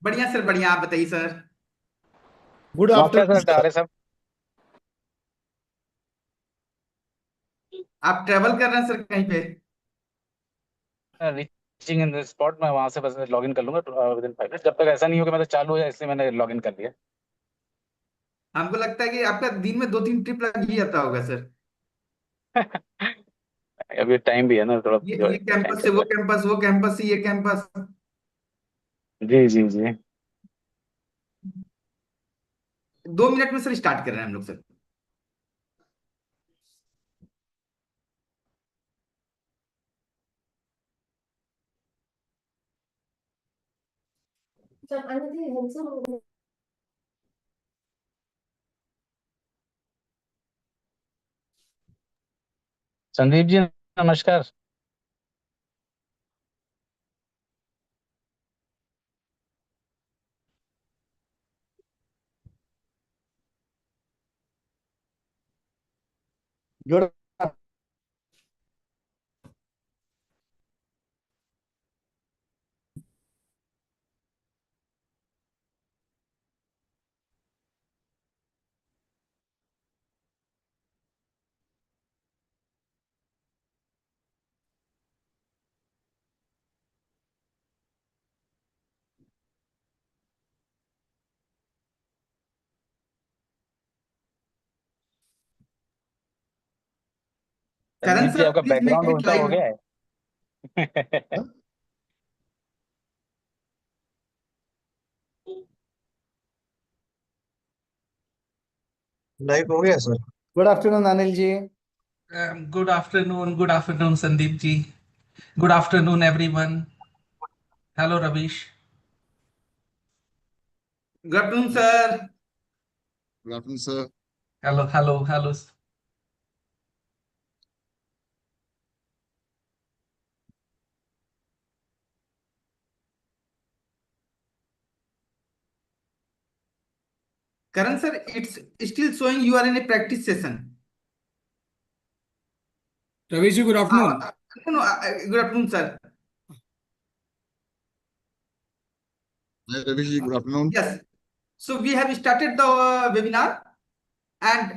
बढ़िया सर, बढ़िया। आप बताइए सर। गुड वहाँ क्या आफ्टरनून सर जा सर। रहे सब? आप ट्रेवल कर रहे हैं सर कहीं पे? रीचिंग इन स्पॉट मैं वहां से बस लॉग इन कर लूंगा विद इन 5 मिनट। जब तक ऐसा नहीं हो कि मैं तो चालू हो जाए, इसलिए मैंने लॉग इन कर लिया। हमको लगता है कि आपका दिन में 2-3 ट्रिप लग ही जाता होगा सर। अभी टाइम भी है ना, थोड़ा ये टाइम कैंपस से वो चल रहा कैंपस, वो कैंपस से ये कैंपस। है। जी जी जी। 2 मिनट में सर स्टार्ट कर रहे हैं हम लोग सर। संदीप जी, नमस्कार। गुड। करण संदीप जी, सर आपका प्लीज मेक बैकग्राउंड इट उल्टा हो लाइव। गया है। लाइव हो गया sir. Good afternoon Anil ji. Good afternoon, Sandeep ji. Good afternoon, everyone. Hello, Ravish. Good afternoon Yes. Sir. Good afternoon, sir. Hello, hello, hello. Karan sir, it's still showing you are in a practice session. Ravi ji, good afternoon. No, no, good afternoon sir. Hi, Ravish. Good afternoon. Yes. So we have started the webinar, and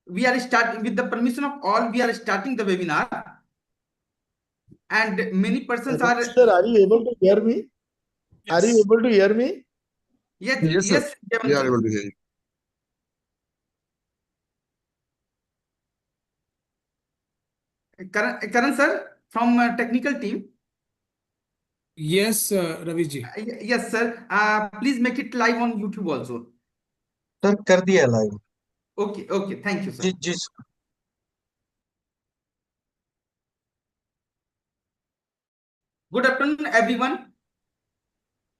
we are starting with the permission of all. We are starting the webinar, and many persons Ravi are. sir, are you able to hear me? Are you Yes. able to hear me? Yes, Yes, sir. yes, We Javan are able sir. to hear you. Karan sir from technical team. Yes, Ravi ji. Yes, sir. Please make it live on YouTube also. Sir कर दिया live. Okay, okay. Thank you, ji sir. जी। Good afternoon, everyone.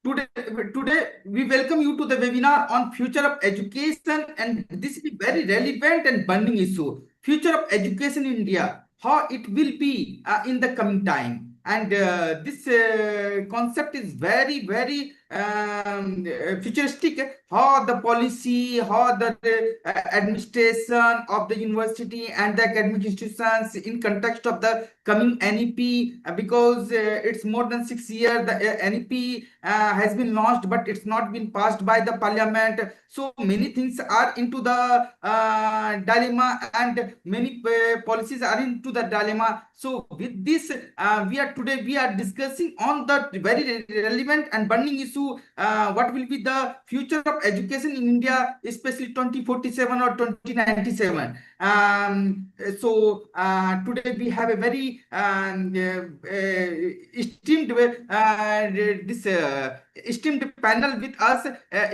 Today, today we welcome you to the webinar on future of education, and this is very relevant and burning issue. Future of education in India, how it will be in the coming time, and this concept is very, very futuristic. How the policy, how the administration of the university and the academic institutions in context of the coming NEP, because it's more than 6 years the NEP has been launched, but it's not been passed by the parliament. So many things are into the dilemma, and many policies are into the dilemma. So with this, we are discussing on the very relevant and burning issue. What will be the future of education in India, especially 2047 or 2097? Today we have a very esteemed this esteemed panel with us.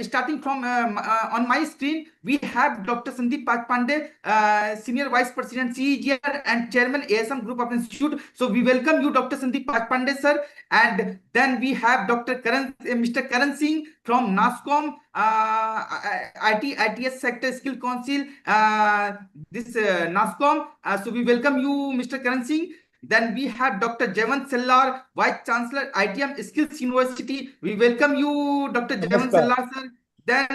Starting from on my screen, we have Dr. Sandeep Pandey, Senior Vice President, CEGR, and Chairman ASM Group of Institute. So we welcome you, Dr. Sandeep Pandey, sir. And then we have Mr. Karan Singh from NASCOM, ITS Sector Skill Council, this NASCOM. So we welcome you, Mr. Karan Singh. Then we have Dr. Javan Sellar, Vice Chancellor, ITM Skills University. We welcome you, Dr. Javan नमस्कार। Sellar, sir. Then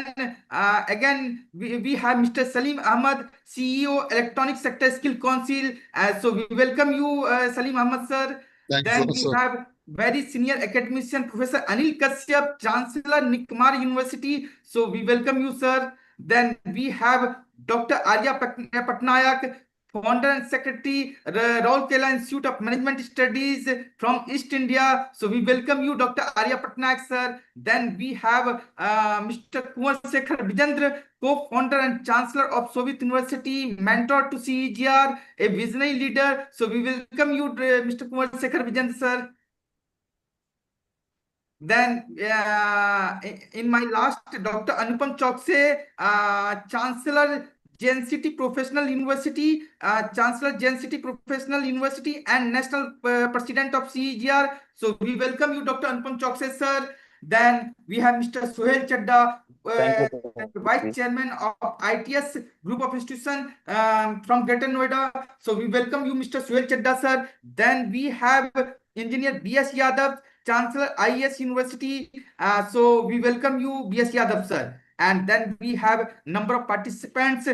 again, we have Mr. Salim Ahmad, CEO, Electronic Sector Skill Council. So we welcome you, Salim Ahmad, sir. Thank you so Then much, we sir. have very senior academician, Professor Anil Kashyap, Chancellor Nikmar University. So we welcome you, sir. Then we have Dr. Arya Patnayak, founder and secretary, Rourkela Institute of Management Studies from East India. So we welcome you, Dr. Arya Patnaik, sir. Then we have Mr. Kumar Sekhar Vijendra, co-founder and chancellor of Soviet University, mentor to CEGR, a visionary leader. So we welcome you, Mr. Kumar Sekhar Vijendra, sir. Then in my last, Dr. Anupam Chokse, Chancellor Jain City Professional University, Chancellor Jain City Professional University and National President of CEGR. So we welcome you, Dr. Anupam Chokse, sir. Then we have Mr. Sohail Chadda, Thank you. Vice Chairman of ITS Group of Institution from Greater Noida. So we welcome you, Mr. Sohail Chadda, sir. Then we have Engineer B.S. Yadav, Chancellor IES University. So we welcome you, B.S. Yadav, sir. And then we have number of participants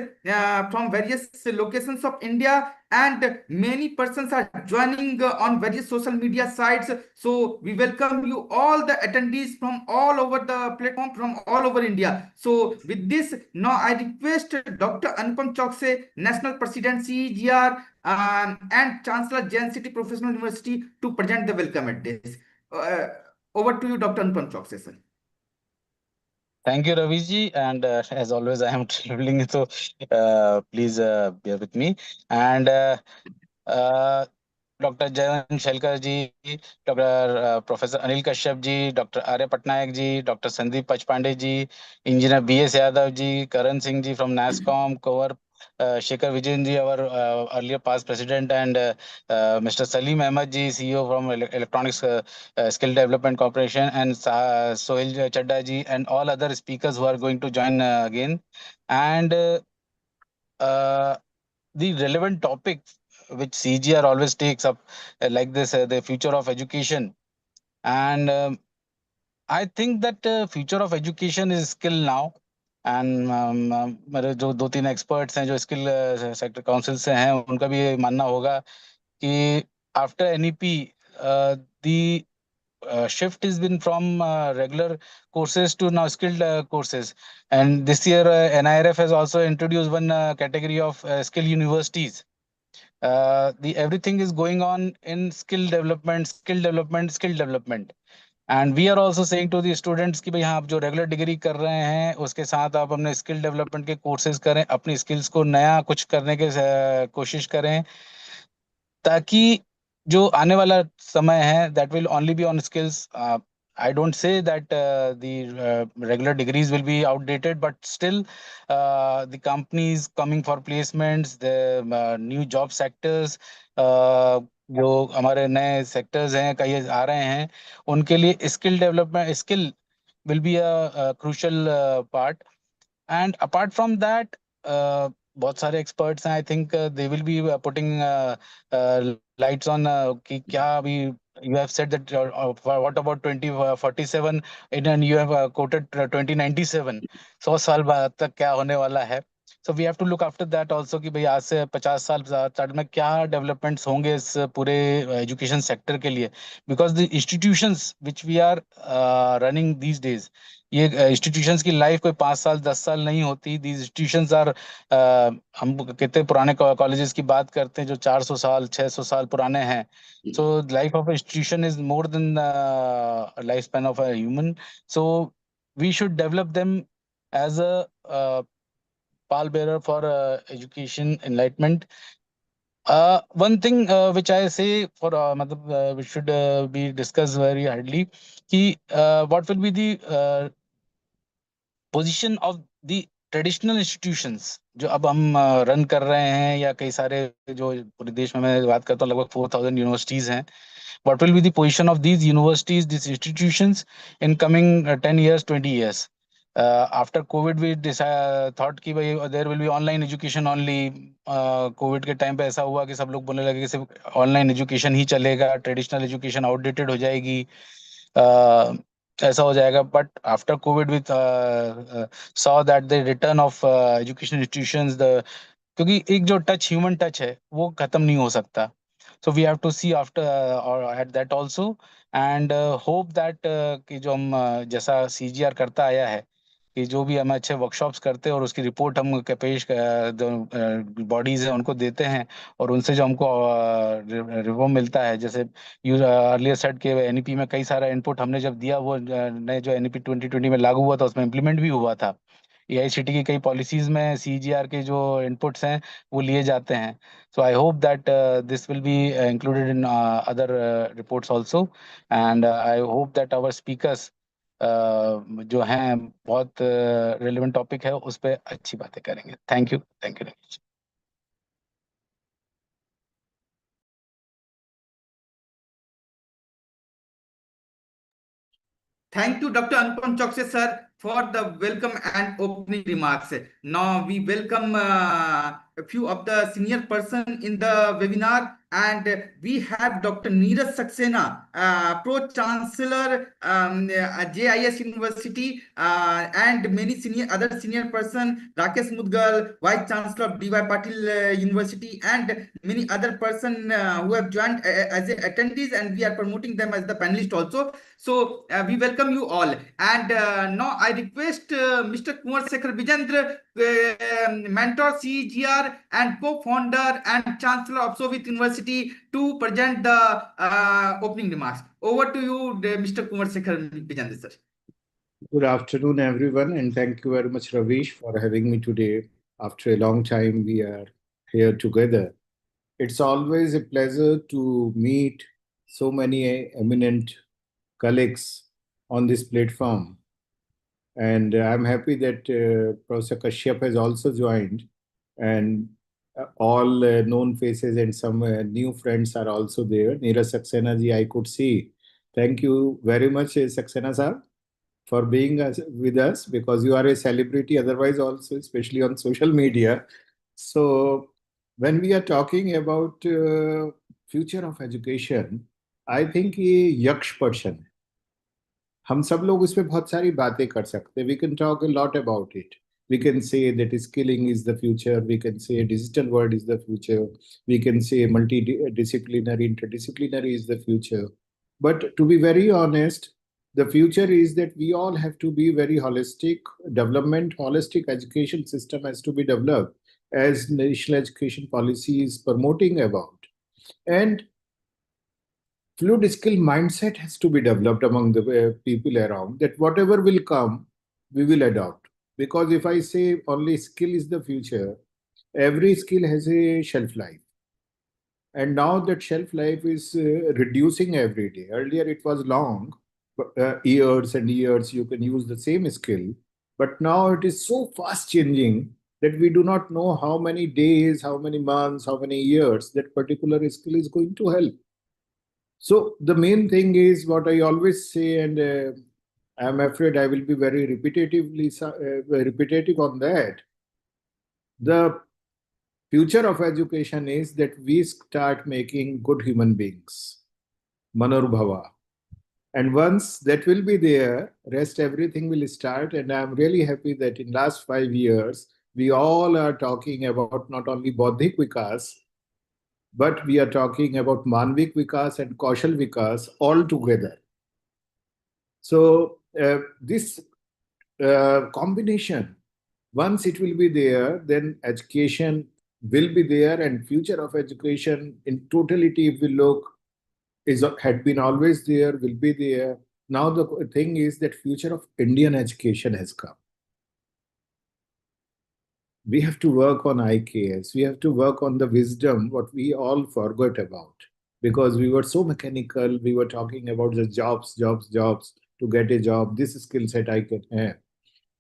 from various locations of India, and many persons are joining on various social media sites. So we welcome you all the attendees from all over the platform, from all over India. So with this, now I request Dr. Anupam Chokse, National President CEGR and Chancellor Jain City Professional University to present the welcome address. Over to you, Dr. Anupam Chokse, sir. Thank you, Raviji. And as always, I am traveling, so please bear with me. And Dr. Jayan Shelkar ji, Dr. Professor Anil Kashyap ji, Dr. Arya Patnaik ji, Dr. Sandeep Pachpande ji, Engineer B.S. Yadav ji, Karan Singh ji from NASCOM, Cover Shekhar Vijayan ji, our earlier past president, and Mr. Salim Ahmed ji, CEO from Electronics Skill Development Corporation, and Sohail Chadda ji, and all other speakers who are going to join again. And uh, the relevant topic which CGR always takes up, like this, the future of education. And I think that future of education is skill now. And मेरे जो दो तीन experts हैं जो skill sector council से हैं, उनका भी ये मानना होगा कि after NEP the shift has been from regular courses to now skilled courses. And this year, NIRF has also introduced one category of skill universities. The everything is going on in skill development, skill development, skill development. And we are also saying to the students कि भाई हाँ, आप जो regular degree कर रहे हैं उसके साथ आप अपने स्किल डेवलपमेंट के कोर्सेज करें, अपनी स्किल्स को नया कुछ करने के कोशिश करें, ताकि जो आने वाला समय है that will only be on skills. I don't say that the regular degrees will be outdated, but still the companies coming for placements, the new job sectors, जो हमारे नए सेक्टर्स हैं कई आ रहे हैं, उनके लिए skill development, skill will be a crucial part. And apart from that, बहुत सारे experts हैं, I think they will be putting lights on कि क्या अभी you have said that what about 2047 and you have quoted 2097, 100 साल बाद तक क्या होने वाला है. So we have to look after that also कि भाई आज से 50 साल बाद में क्या डेवलपमेंट्स होंगे इस पूरे एजुकेशन सेक्टर के लिए, because the institutions which we are running these days, ये इंस्टीट्यूशंस की लाइफ कोई 5 साल 10 साल नहीं होती. दीज इंस्टीट्यूशंस आर, हम कितने पुराने कॉलेजेस की बात करते हैं जो 400 साल 600 साल पुराने हैं. So life of institution is more than life span of a human. So we should develop them as a pall bearer for education enlightenment. One thing which I say for which should be discussed very hardly, कि what will be the position of the traditional institutions जो अब हम run कर रहे हैं, या कई सारे जो पूरे देश में मैं बात करता हूँ, लगभग 4000 यूनिवर्सिटीज हैं. what will be the position of these universities, these institutions in coming 10 years, 20 years? After COVID we thought कि भाई there will be online education only. Covid के टाइम पे ऐसा हुआ कि सब लोग बोलने लगे कि सिर्फ ऑनलाइन एजुकेशन ही चलेगा, ट्रेडिशनल एजुकेशन आउटडेटेड हो जाएगी, ऐसा हो जाएगा. But after Covid with saw that the return of education institutions, the क्योंकि एक जो टच, ह्यूमन टच है, वो खत्म नहीं हो सकता. So we have to see after or at that also, and hope that कि जो हम जैसा CGR करता आया है कि जो भी हम अच्छे वर्कशॉप्स करते हैं और उसकी रिपोर्ट हम पेश जो बॉडीज हैं उनको देते हैं और उनसे जो हमको रिवो मिलता है, जैसे यू अर्लियर सेट के NEP में कई सारा इनपुट हमने जब दिया, वो नए जो NEP 2020 में लागू हुआ था उसमें इम्प्लीमेंट भी हुआ था। AICT की कई पॉलिसीज में CGR के जो इनपुट्स हैं वो लिए जाते हैं। So I hope that this will be included in other reports also, and I hope that our speakers जो हैं बहुत रिलेवेंट टॉपिक है उस पर अच्छी बातें करेंगे। Thank you, thank you. Thank you, Dr. Anupam Choksey, sir, for the welcome and opening remarks. Now we welcome a few of the senior person in the webinar, and we have Dr. Neeraj Saxena, Pro Chancellor, JIS University, and many other senior person, Rakesh Mudgal, Vice Chancellor of DY Patil University, and many other person who have joined as attendees, and we are promoting them as the panelist also. So we welcome you all. And now I request Mr. Kumar Sekhar Vijendra, mentor, CGR, and co-founder and chancellor of Shobhit University, to present the opening remarks. Over to you, Mr. Kumar Sekhar Vijendra, sir. Good afternoon, everyone, and thank you very much, Ravish, for having me today. After a long time, we are here together. It's always a pleasure to meet so many eminent colleagues on this platform. And I'm happy that Professor Kashyap has also joined, and all known faces and some new friends are also there. Neeraj Saxena ji, I could see. Thank you very much, Saxena sir, for being with us, because you are a celebrity otherwise also, especially on social media. So when we are talking about future of education, I think ये यक्ष person है। हम सब लोग उस पर बहुत सारी बातें कर सकते हैं. We can talk a lot about it. We can say that skilling is the future. We can say digital world is the future. We can say multidisciplinary, interdisciplinary is the future. But to be very honest, the future is that we all have to be very holistic. Holistic education system has to be developed, as national education policy is promoting about. And fluid skill mindset has to be developed among the people around, that whatever will come, we will adopt. Because if I say only skill is the future, every skill has a shelf life. And now that shelf life is reducing every day. Earlier it was long, years and years you can use the same skill. But now it is so fast changing that we do not know how many days, how many months, how many years that particular skill is going to help. So the main thing is what I always say, and I'm afraid I will be very repetitive on that. The future of education is that we start making good human beings, Manobhava. And once that will be there, rest everything will start. And I'm really happy that in last 5 years, we all are talking about not only Bauddhik Vikas, but we are talking about Manvik Vikas and Kaushal Vikas all together. So this combination, once it will be there, then education will be there, and future of education in totality, if we look, had been always there, will be there. Now the thing is that future of Indian education has come. We have to work on IKS. We have to work on the wisdom, what we all forgot about. Because we were so mechanical, we were talking about the jobs, to get a job, this skill set I can have.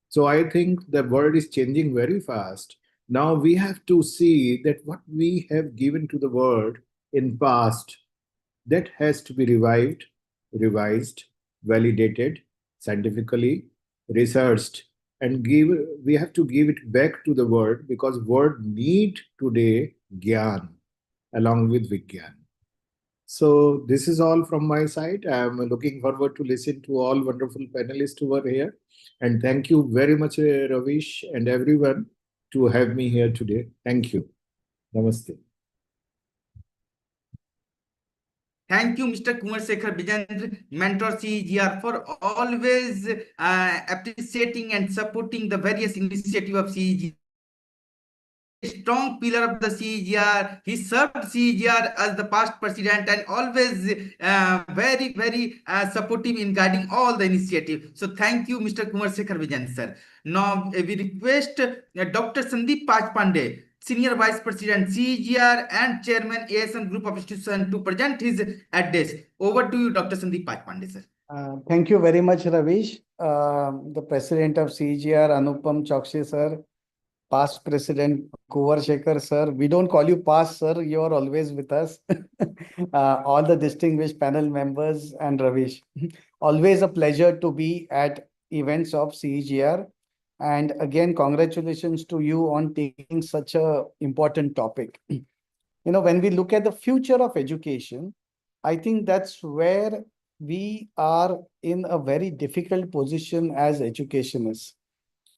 So I think the world is changing very fast. Now we have to see that what we have given to the world in past, that has to be revived, revised, validated, scientifically, researched, and we have to give it back to the world, because world need today Gyan along with Vigyan. So this is all from my side. I'm looking forward to listen to all wonderful panelists over here. And thank you very much, Ravish and everyone, to have me here today. Thank you. Namaste. Thank you, Mr. Kumar Sekhar Bijendra, mentor CEGR, for always appreciating and supporting the various initiative of CEGR. He is a strong pillar of the CEGR. He served CEGR as the past president and always very supportive in guiding all the initiative. So thank you, Mr. Kumar Sekhar Bijendra, sir. Now we request Dr. Sandeep Pachpande, Senior Vice President, CEGR and Chairman ASM Group of Institutions, to present his address. Over to you, Dr. Sandeep Pachpande, sir. Thank you very much, Ravish. The President of CGR, Anupam Chokshi, sir, past President Kuvar Shekhar, sir. We don't call you past, sir. You are always with us. All the distinguished panel members and Ravish. Always a pleasure to be at events of CEGR. And again, congratulations to you on taking such a important topic. When we look at the future of education, I think that's where we are in a very difficult position as educationists.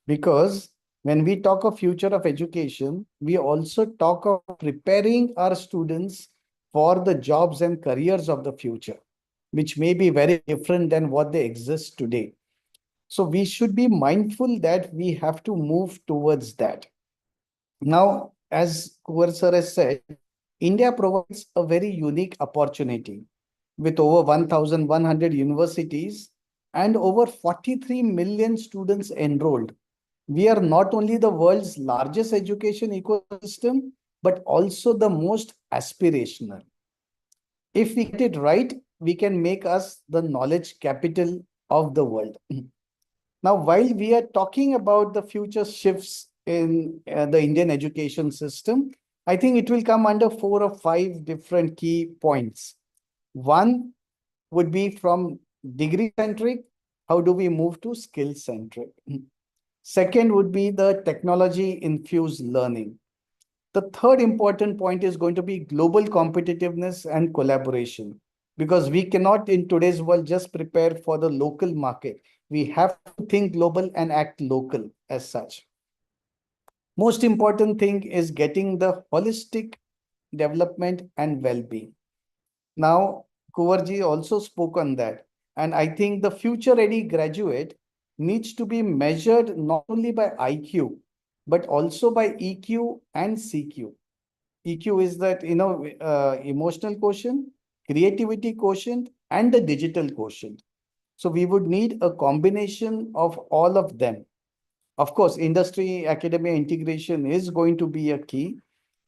Because when we talk of future of education, we also talk of preparing our students for the jobs and careers of the future, which may be very different than what they exist today. So we should be mindful that we have to move towards that. Now, as Kuvar sir has said, India provides a very unique opportunity with over 1,100 universities and over 43 million students enrolled. We are not only the world's largest education ecosystem, but also the most aspirational. If we get it right, we can make us the knowledge capital of the world. Now, while we are talking about the future shifts in the Indian education system, I think it will come under 4 or 5 different key points. One would be from degree centric. How do we move to skill centric? Second would be the technology infused learning. The third important point is going to be global competitiveness and collaboration, because we cannot in today's world just prepare for the local market. We have to think global and act local as such. Most important thing is getting the holistic development and well-being. Now, Kuvarji also spoke on that. And I think the future-ready graduate needs to be measured not only by IQ, but also by EQ and CQ. EQ is that, emotional quotient, creativity quotient, and the digital quotient. So we would need a combination of all of them. Of course, industry academia integration is going to be a key.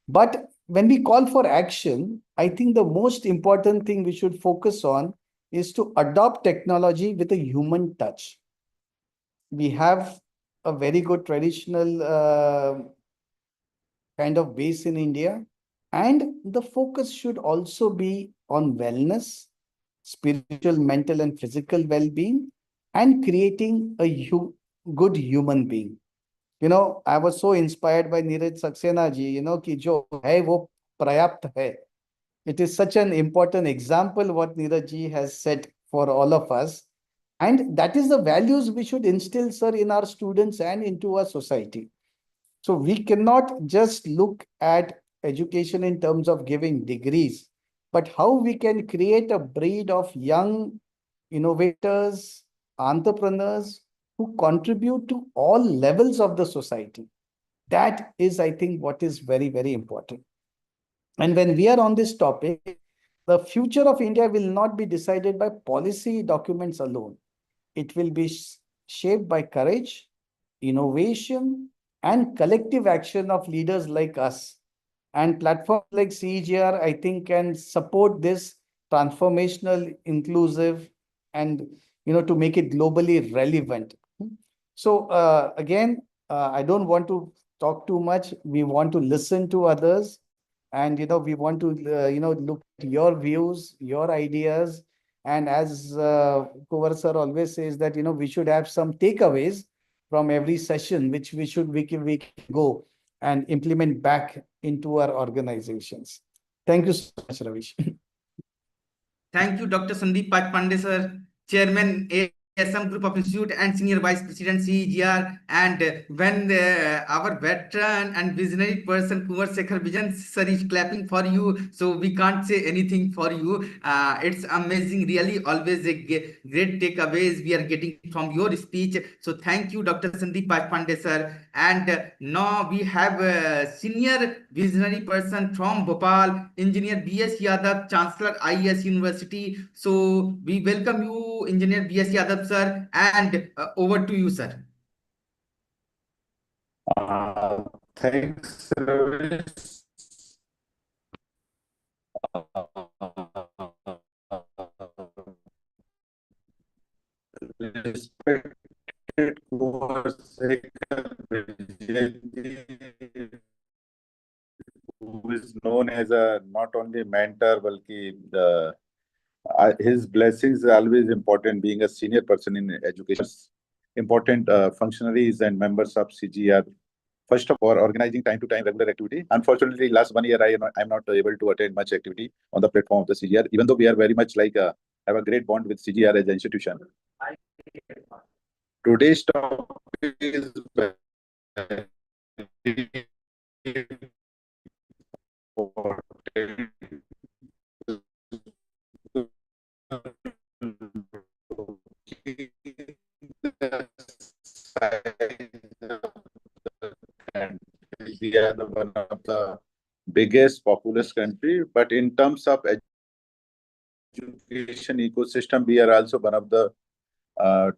But when we call for action, I think the most important thing we should focus on is to adopt technology with a human touch. We have a very good traditional kind of base in India, and the focus should also be on wellness, spiritual, mental, and physical well-being, and creating a good human being. I was so inspired by Neeraj Saxena ji, ki jo hai wo prayapt hai. It is such an important example what Neeraj ji has set for all of us. And that is the values we should instill, sir, in our students and into our society. So we cannot just look at education in terms of giving degrees, but how we can create a breed of young innovators, entrepreneurs who contribute to all levels of the society. That is, I think, what is very, very important. And when we are on this topic, the future of India will not be decided by policy documents alone. It will be shaped by courage, innovation, and collective action of leaders like us. And platforms like CEGR, I think, can support this transformational, inclusive, and to make it globally relevant. So again, I don't want to talk too much. We want to listen to others, and we want to look at your views, your ideas, and as Kuvar sir always says that we should have some takeaways from every session, which we can go and implement back into our organizations. Thank you so much, Ravish. Thank you, Dr. Sandeep Pachpande, sir, Chairman ISM Group of Institute and Senior Vice President CEGR. And when our veteran and visionary person Kumar Sekhar Vijan sir is clapping for you, so we can't say anything for you. It's amazing, really, always a great takeaways we are getting from your speech. So thank you, Dr. Sandeep Pandey sir. And now we have a senior visionary person from Bhopal, Engineer B.S. Yadav, Chancellor IES University. So we welcome you, Engineer B.S. Yadav sir, and over to you, sir. Thanks, Ramesh. Respected Kumar Sekhar Vijay, who is known as a not only mentor, balki his blessings are always important. Being a senior person in education, important functionaries and members of CGR. First of all, organizing time to time regular activity. Unfortunately, last 1 year I'm not able to attend much activity on the platform of the CGR, even though we are very much like have a great bond with CGR as an institution. Today's topic is very important. We are one of the biggest populous country, but in terms of education ecosystem, we are also one of the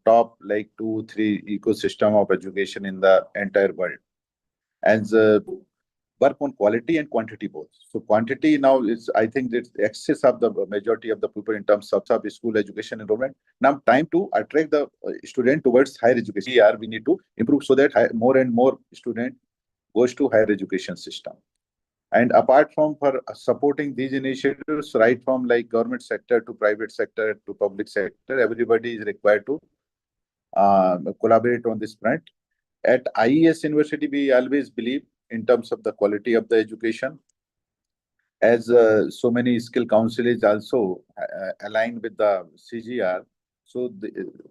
top like 2, 3 ecosystem of education in the entire world. And work on quality and quantity both. So quantity now is, I think, it's excess of the majority of the people in terms of school education enrollment. Now time to attract the student towards higher education. Here we need to improve so that more and more student goes to higher education system. And apart from for supporting these initiatives, right from like government sector to private sector to public sector, everybody is required to collaborate on this front. At IES University, we always believe in terms of the quality of the education, as so many skill council is also aligned with the CGR. So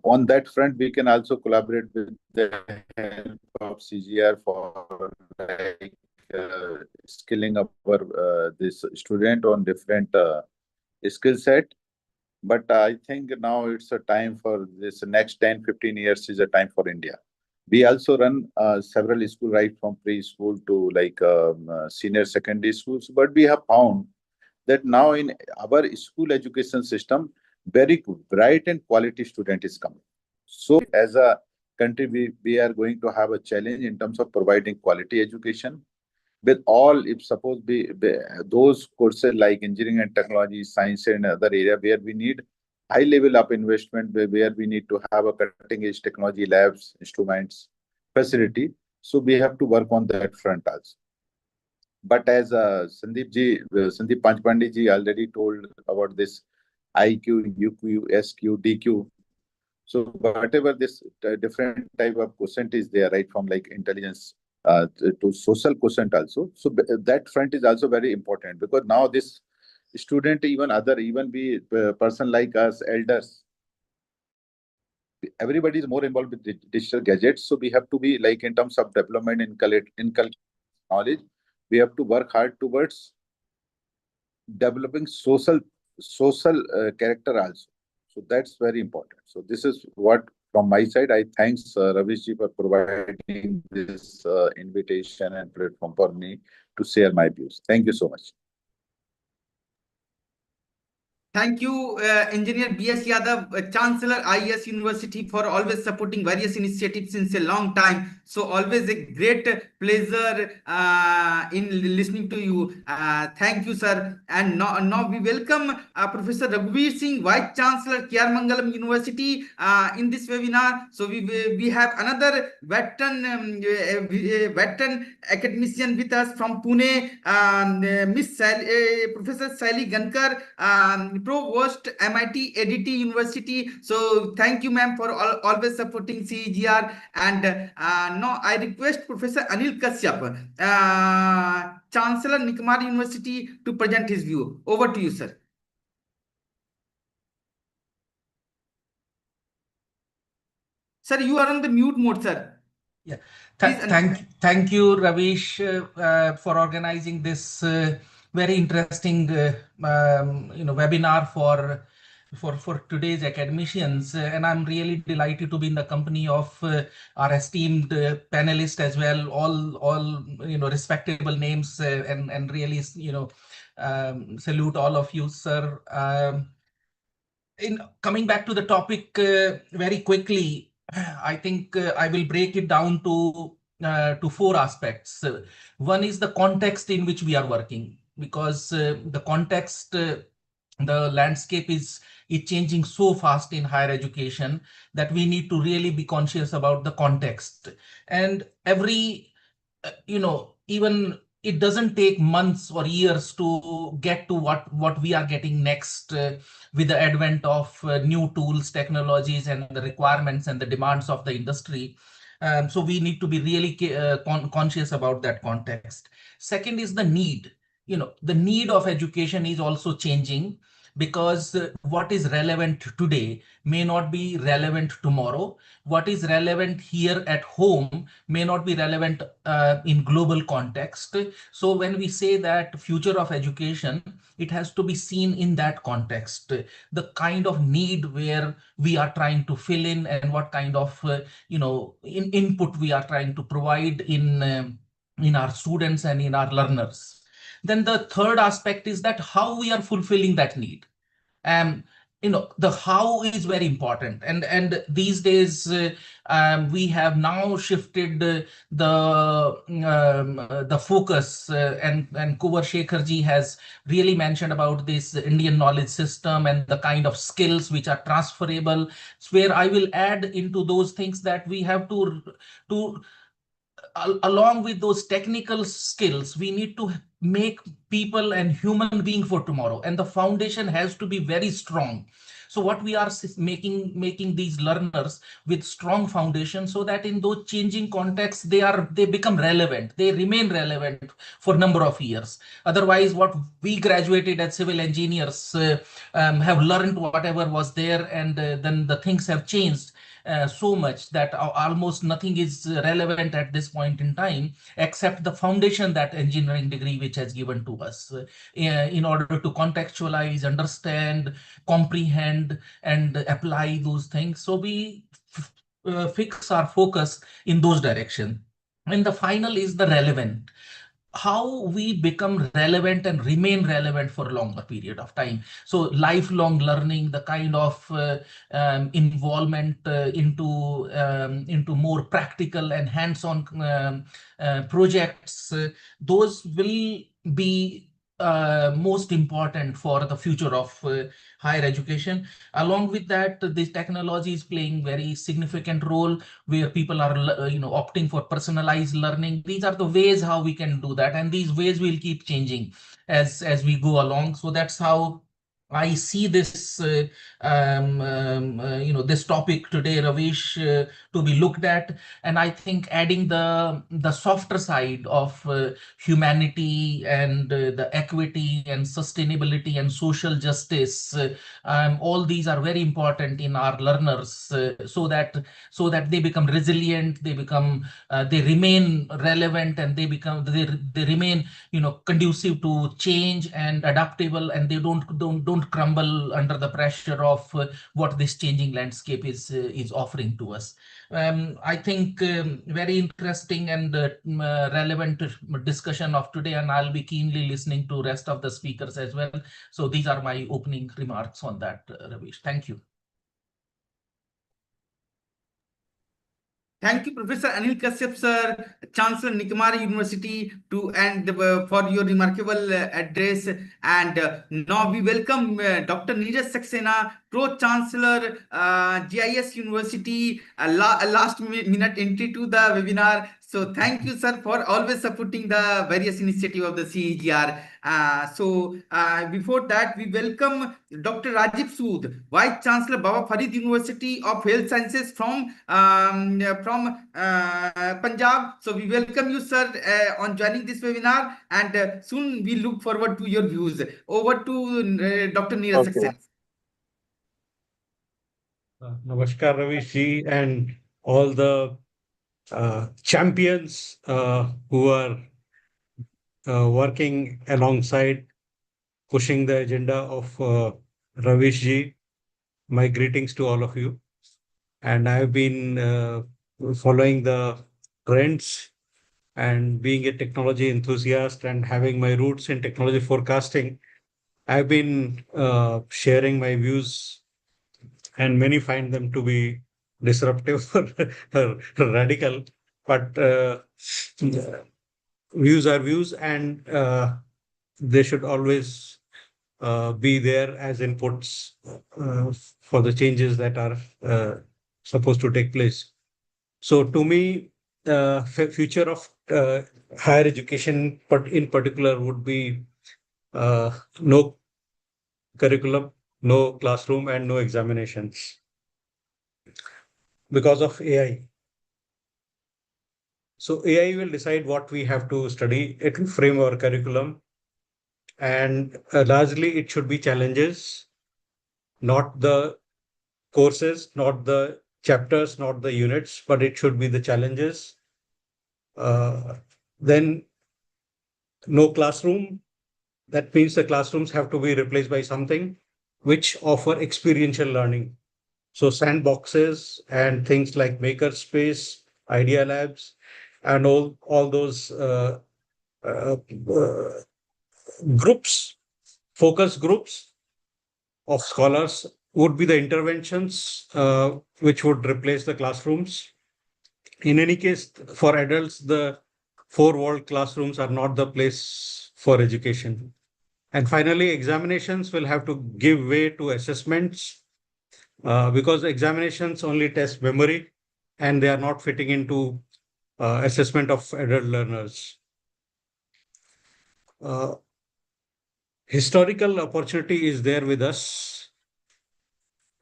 on that front, we can also collaborate with the help of CGR for like skilling up our this student on different skill set. But I think now it's a time for this next 10, 15 years is a time for India. We also run several schools, right from preschool to like senior secondary schools. But we have found that now in our school education system, very bright and quality student is coming. So as a country, we are going to have a challenge in terms of providing quality education with all, if suppose those courses like engineering and technology, science and other area where we need high level of investment, where we need to have a cutting edge technology labs, instruments, facility. So we have to work on that front also. But as Sandeep Panchpande ji already told about this IQ, UQ, SQ, DQ. So whatever this different type of quotient is there, right from like intelligence to social quotient also. So that front is also very important because now this student, even be person like us, elders, everybody is more involved with digital gadgets. So we have to be like in terms of development in knowledge, we have to work hard towards developing social character also. So that's very important. So this is what from my side. I thanks Ravish ji for providing this invitation and platform for me to share my views. Thank you so much. Thank you, Engineer B.S. Yadav, Chancellor IES University, for always supporting various initiatives since a long time. So always a great pleasure in listening to you. Thank you, sir. And now we welcome Professor Raghuveer Singh, Vice Chancellor, KR Mangalam University, in this webinar. So we have another veteran academician with us from Pune, Professor Sally Gankar, Provost MIT ADT University. So thank you, ma'am, for always supporting CEGR. And now I request Professor Anil Kashyap, Chancellor Nikamar University, to present his view. Over to you, sir. Sir, you are on the mute mode, sir. Yeah. Please. Thank you, Ravish, for organizing this very interesting, webinar for today's academicians. And I'm really delighted to be in the company of our esteemed panelists as well, all respectable names, and really salute all of you, sir. In coming back to the topic very quickly, I think I will break it down to four aspects. One is the context in which we are working, because the context, the landscape is changing so fast in higher education that we need to really be conscious about the context. And every even it doesn't take months or years to get to what we are getting next, with the advent of new tools, technologies, and the requirements and the demands of the industry. So we need to be really conscious about that context. Second is the need. The need of education is also changing, because what is relevant today may not be relevant tomorrow. What is relevant here at home may not be relevant in global context. So when we say that future of education, it has to be seen in that context, the kind of need where we are trying to fill in, and what kind of input we are trying to provide in our students and in our learners. Then the third aspect is that how we are fulfilling that need. um the how is very important, and these days we have now shifted the focus, and Kuvar Shekhar ji has really mentioned about this Indian knowledge system and the kind of skills which are transferable. So where I will add into those things that we have to along with those technical skills, we need to make people and human being for tomorrow, and the foundation has to be very strong. So what we are making these learners with strong foundation, so that in those changing contexts they become relevant, they remain relevant for number of years. Otherwise, what we graduated as civil engineers have learned whatever was there, and then the things have changed so much that almost nothing is relevant at this point in time, except the foundation that engineering degree which has given to us, in order to contextualize, understand, comprehend, and apply those things. So we fix our focus in those directions. And the final is the relevant, how we become relevant and remain relevant for a longer period of time. So lifelong learning, the kind of involvement into more practical and hands-on projects, those will be most important for the future of higher education. Along with that, this technology is playing very significant role, where people are opting for personalized learning. These are the ways how we can do that, and these ways will keep changing as we go along. So that's how I see this this topic today, Ravish, to be looked at. And I think adding the softer side of humanity, and the equity and sustainability and social justice, all these are very important in our learners, so that they become resilient, they remain relevant, and they remain conducive to change and adaptable, and they don't crumble under the pressure of what this changing landscape is offering to us. I think very interesting and relevant discussion of today, and I'll be keenly listening to rest of the speakers as well. So these are my opening remarks on that, Ravish. Thank you. Thank you, Professor Anil Kashyap, sir, Chancellor Nikamari University, and for your remarkable address. And now we welcome Dr. Neeraj Saxena, Pro Chancellor, GIS University, last minute entry to the webinar. So thank you, sir, for always supporting the various initiative of the CEGR. Before that, we welcome Dr. Rajiv Sood, Vice Chancellor, Baba Farid University of Health Sciences from Punjab. So we welcome you, sir, on joining this webinar, and soon we look forward to your views. Over to Dr. Neeraj Okay. Saxena. Namaskar, Ravish ji, and all the champions who are working alongside pushing the agenda of Ravish ji. My greetings to all of you. And I've been following the trends and being a technology enthusiast and having my roots in technology forecasting. I've been sharing my views, and many find them to be disruptive or radical. But views are views, and they should always be there as inputs for the changes that are supposed to take place. So, to me, future of higher education, but in particular, would be no curriculum, no classroom, and no examinations because of AI. So AI will decide what we have to study. It will frame our curriculum, and largely it should be challenges, not the courses, not the chapters, not the units, but it should be the challenges. Then no classroom. That means the classrooms have to be replaced by something which offer experiential learning. So sandboxes and things like makerspace, idea labs, and all those uh, uh, groups, focus groups of scholars would be the interventions which would replace the classrooms. In any case, for adults, the four-walled classrooms are not the place for education. And finally, examinations will have to give way to assessments because examinations only test memory and they are not fitting into assessment of adult learners. Uh, Historical opportunity is there with us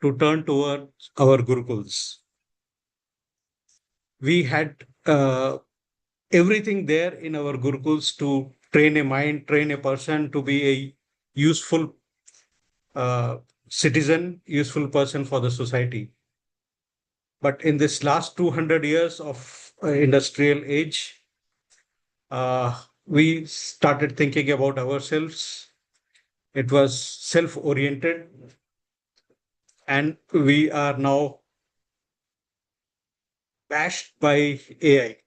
to turn towards our gurukuls. We had everything there in our gurukuls to train a mind, train a person to be a useful citizen, useful person for the society. But in this last 200 years of industrial age, we started thinking about ourselves. It was self-oriented, and we are now bashed by AI,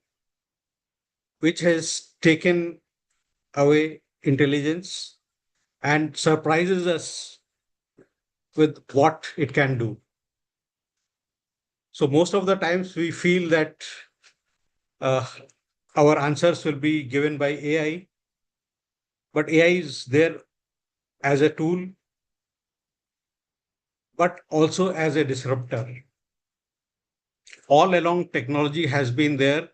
which has taken away intelligence and surprises us with what it can do. So most of the times we feel that uh, our answers will be given by AI, but AI is there as a tool, but also as a disruptor. All along, technology has been there.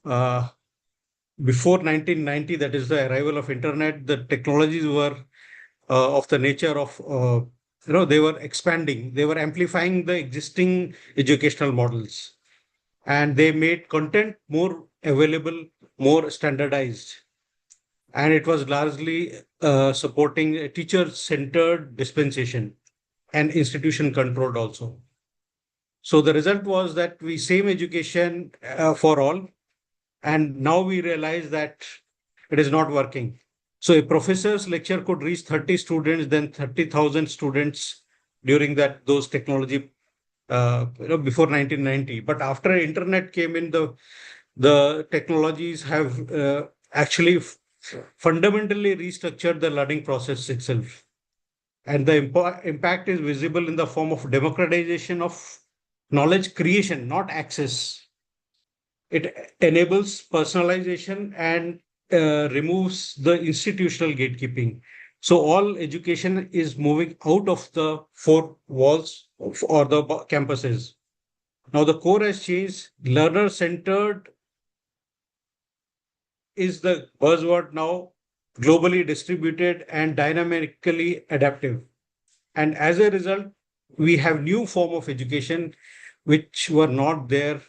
Before 1990, that is the arrival of internet, the technologies were of the nature of, they were expanding, they were amplifying the existing educational models, and they made content more available, more standardized. And it was largely supporting a teacher-centered dispensation and institution controlled also. So the result was that we same education for all, and now we realize that it is not working. So a professor's lecture could reach 30 students, then 30,000 students during those technology before 1990. But after internet came in, the technologies have actually fundamentally restructured the learning process itself. And the impact is visible in the form of democratization of knowledge creation, not access. It enables personalization and removes the institutional gatekeeping. So all education is moving out of the four walls or the campuses. Now the core has changed. Learner centered is the buzzword now, globally distributed and dynamically adaptive. And as a result, we have new form of education which were not there,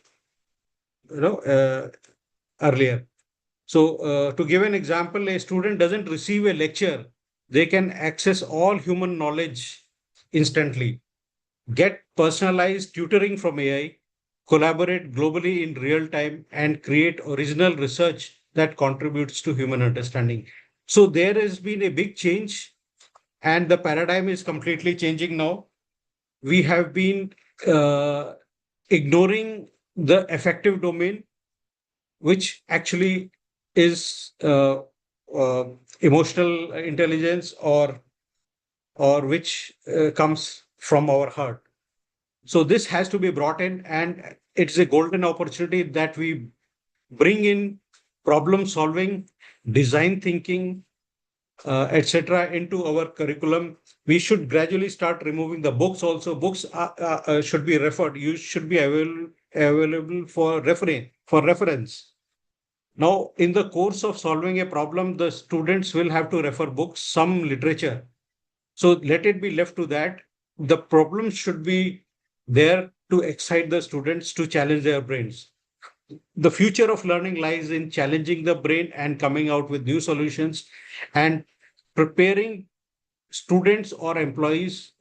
earlier. So, to give an example, a student doesn't receive a lecture; they can access all human knowledge instantly, get personalized tutoring from AI, collaborate globally in real time, and create original research that contributes to human understanding. So there has been a big change, and the paradigm is completely changing now. We have been uh, ignoring the affective domain, which actually is uh, emotional intelligence, or which comes from our heart. So this has to be brought in, and it's a golden opportunity that we bring in problem solving, design thinking, etc., into our curriculum. We should gradually start removing the books also. Books should be referred. You should be available for reference. Now, in the course of solving a problem, the students will have to refer books, some literature. So let it be left to that. The problem should be there to excite the students, to challenge their brains. The future of learning lies in challenging the brain and coming out with new solutions, and preparing students or employers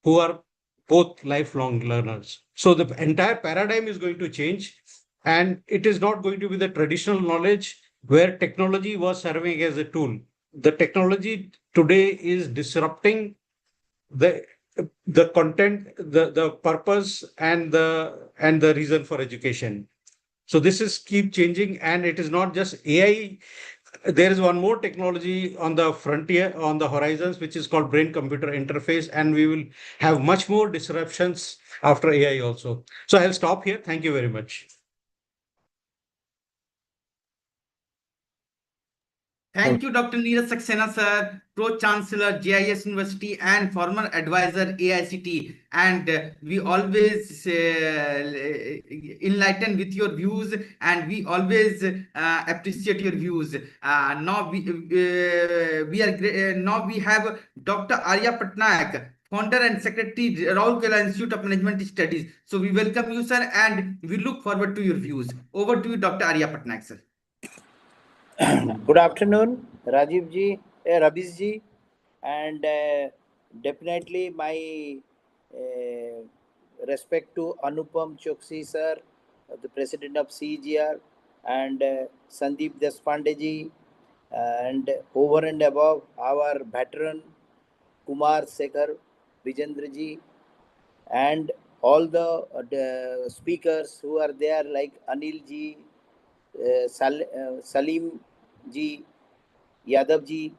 who are both lifelong learners. So the entire paradigm is going to change, and it is not going to be the traditional knowledge where technology was serving as a tool. The technology today is disrupting the the content, the purpose, and the reason for education. So this is keep changing, and it is not just AI. There is one more technology on the frontier, on the horizons, which is called brain computer interface, and we will have much more disruptions after AI also. So I'll stop here. Thank you very much. Thank you, Dr. Neeraj Saxena, sir, Pro-Chancellor, JIS University, and former advisor, AICT. And we always enlighten with your views, and we always appreciate your views. Now we have Dr. Arya Patnaik, founder and secretary, Raurkela Institute of Management Studies. So we welcome you, sir, and we look forward to your views. Over to you, Dr. Arya Patnaik, sir. Good afternoon, Rajiv ji, Rabish ji, and definitely my respect to Anupam Choksi sir, the president of CGR, and Sandeep Deshpande ji, and over and above our veteran Kumar Sekhar Vijendra ji, and all the speakers who are there like Anil ji, Salim ji, Yadav ji,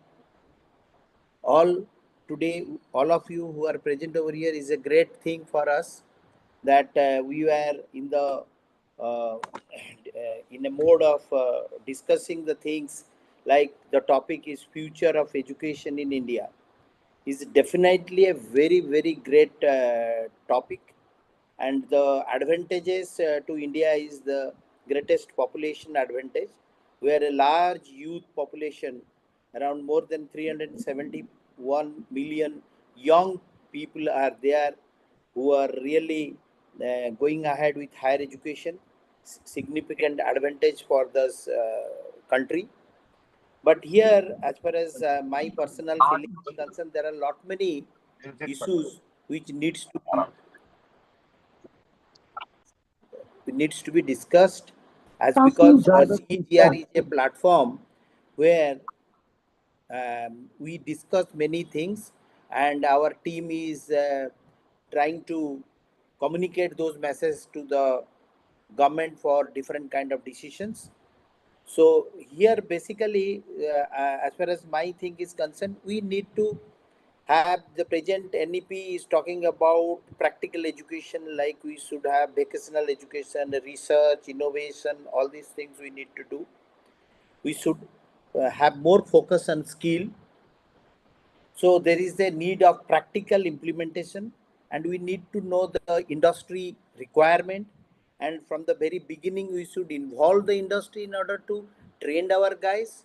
all today, all of you who are present over here is a great thing for us that we were in a mode of discussing the things like the topic is future of education in India. Is definitely a very great topic, and the advantages to India is the greatest population advantage, where a large youth population, around more than 371 million young people are there who are really going ahead with higher education, significant advantage for this country. But here, as far as my personal feeling is concerned, there are a lot many issues which needs to be discussed, as because CGR is a platform where we discuss many things, and our team is trying to communicate those messages to the government for different kind of decisions. So here basically, as far as my thing is concerned, we need to have the present NEP is talking about practical education, like we should have vocational education, research, innovation, all these things we need to do. We should have more focus on skill. So there is a need of practical implementation, and we need to know the industry requirement. And from the very beginning, we should involve the industry in order to train our guys.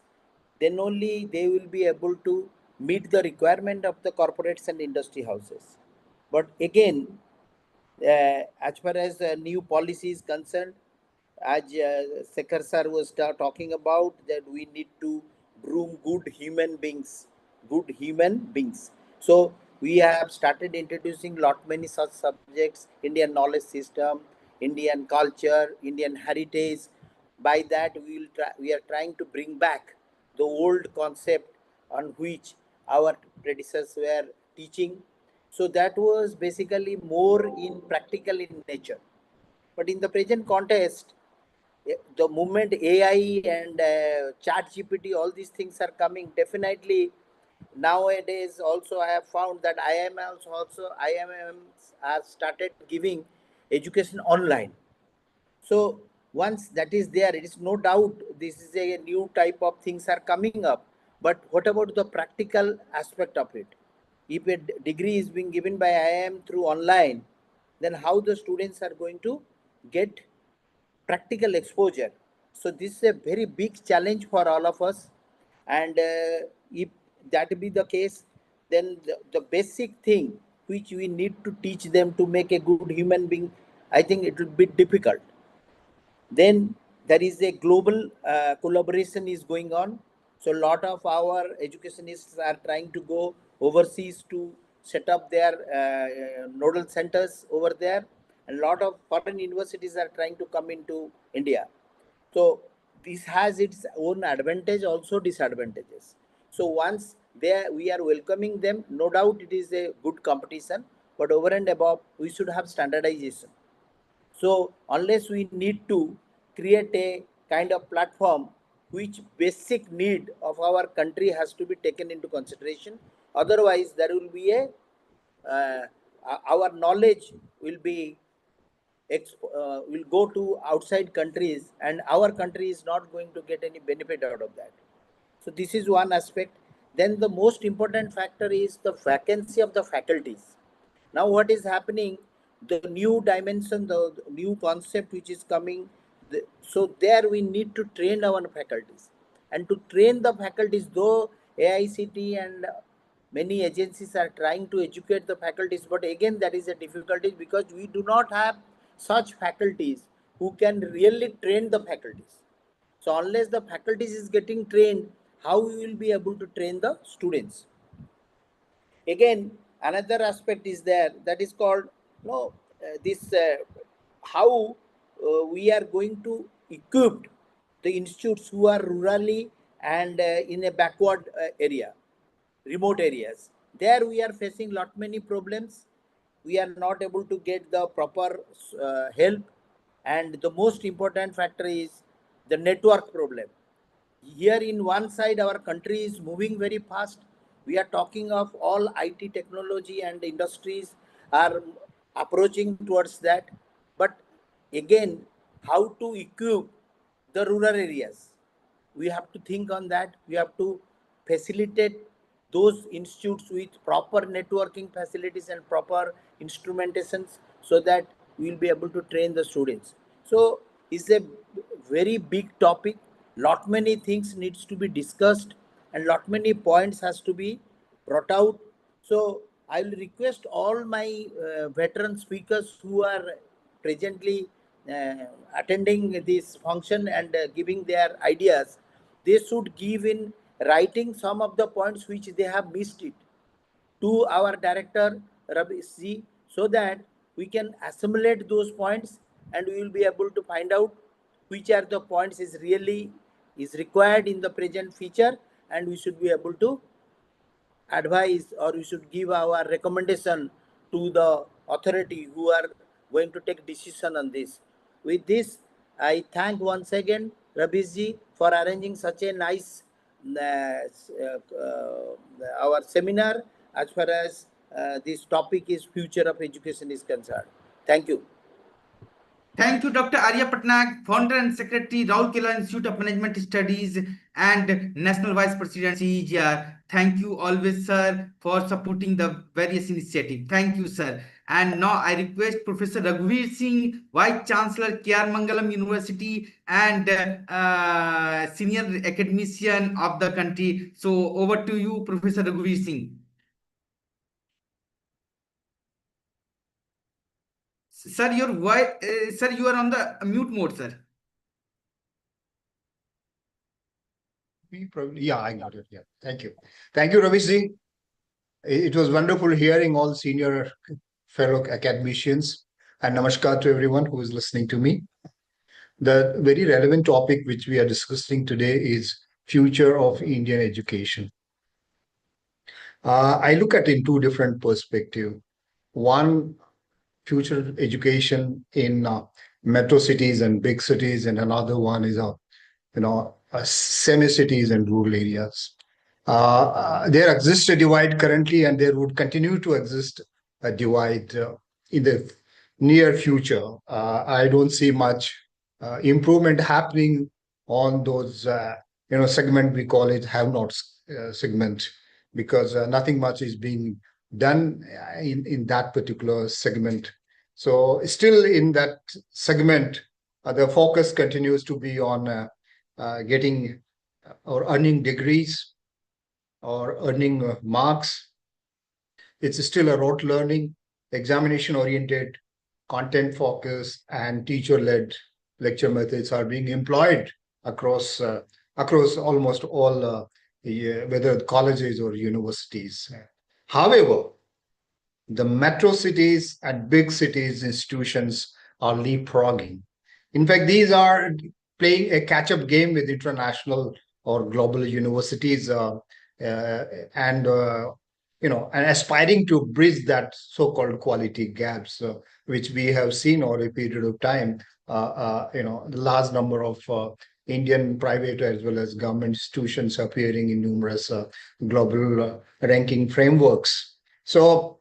Then only they will be able to meet the requirement of the corporates and industry houses. But again, as far as new policy is concerned, as Sekhar sir was talking about, that we need to groom good human beings. So we have started introducing lot many such subjects: Indian knowledge system, Indian culture, Indian heritage. By that, we are trying to bring back the old concept on which our predecessors were teaching. So that was basically more in practical in nature. But in the present context, the moment AI and chat GPT, all these things are coming, definitely nowadays also I have found that IMMs have started giving education online. So once that is there, it is no doubt this is a new type of things are coming up. But what about the practical aspect of it? If a degree is being given by IIM through online, then how the students are going to get practical exposure? So this is a very big challenge for all of us. And if that be the case, then the basic thing which we need to teach them to make a good human being, I think it will be difficult. Then there is a global collaboration is going on. So a lot of our educationists are trying to go overseas to set up their nodal centers over there, and a lot of foreign universities are trying to come into India. So this has its own advantage, also disadvantages. So once there we are welcoming them, no doubt it is a good competition, but over and above we should have standardization. So unless we need to create a kind of platform which basic need of our country has to be taken into consideration, otherwise there will be a uh, our knowledge will be will go to outside countries, and our country is not going to get any benefit out of that. So this is one aspect. Then the most important factor is the vacancy of the faculties. Now what is happening, the new dimension, the new concept which is coming, so there we need to train our faculties. And to train the faculties, though AICT and many agencies are trying to educate the faculties, but again that is a difficulty because we do not have such faculties who can really train the faculties. So unless the faculties is getting trained, how we will be able to train the students? Again, another aspect is there, that is called, this how we are going to equip the institutes who are rurally and in a backward area, remote areas. There we are facing lot many problems. We are not able to get the proper help, and the most important factor is the network problem. Here in one side our country is moving very fast. We are talking of all IT technology and industries are approaching towards that. But again, how to equip the rural areas, we have to think on that. We have to facilitate those institutes with proper networking facilities and proper instrumentations, so that we will be able to train the students. So it's a very big topic. Lot many things needs to be discussed, and lot many points has to be brought out. So I will request all my veteran speakers who are presently attending this function and giving their ideas, they should give in writing some of the points which they have missed it to our director Ravi C, so that we can assimilate those points, and we will be able to find out which are the points is really is required in the present feature, and we should be able to advise, or we should give our recommendation to the authority who are going to take decision on this. With this, I thank once again Rabishji for arranging such a nice our seminar as far as this topic is future of education is concerned. Thank you. Thank you, Dr. Arya Patnaik, founder and secretary, Raulkela Institute of Management Studies and National Vice President, CEGR. Thank you always, sir, for supporting the various initiatives. Thank you, sir. And now I request Professor Raghuveer Singh, Vice Chancellor, K.R. Mangalam University, and senior academician of the country. So over to you, Professor Raghuveer Singh. Sir, your voice, sir, you are on the mute mode, sir. We probably, yeah, I got it. Yeah, thank you. Thank you, Ravish ji. it was wonderful hearing all senior fellow academicians, and namaskar to everyone who is listening to me. The very relevant topic which we are discussing today is future of Indian education. I look at it in two different perspectives. One, future education in metro cities and big cities, and another one is semi-cities and rural areas. There exists a divide currently, and there would continue to exist a divide in the near future. I don't see much improvement happening on those, segment we call it have-nots segment, because nothing much is being done in that particular segment. So still in that segment, the focus continues to be on getting or earning degrees or earning marks. It's still a rote learning, examination oriented, content focused, and teacher led lecture methods are being employed across almost all, whether colleges or universities. However, the metro cities and big cities institutions are leapfrogging. In fact, these are playing a catch-up game with international or global universities, and and aspiring to bridge that so-called quality gaps, which we have seen over a period of time. The large number of Indian private as well as government institutions appearing in numerous global ranking frameworks. So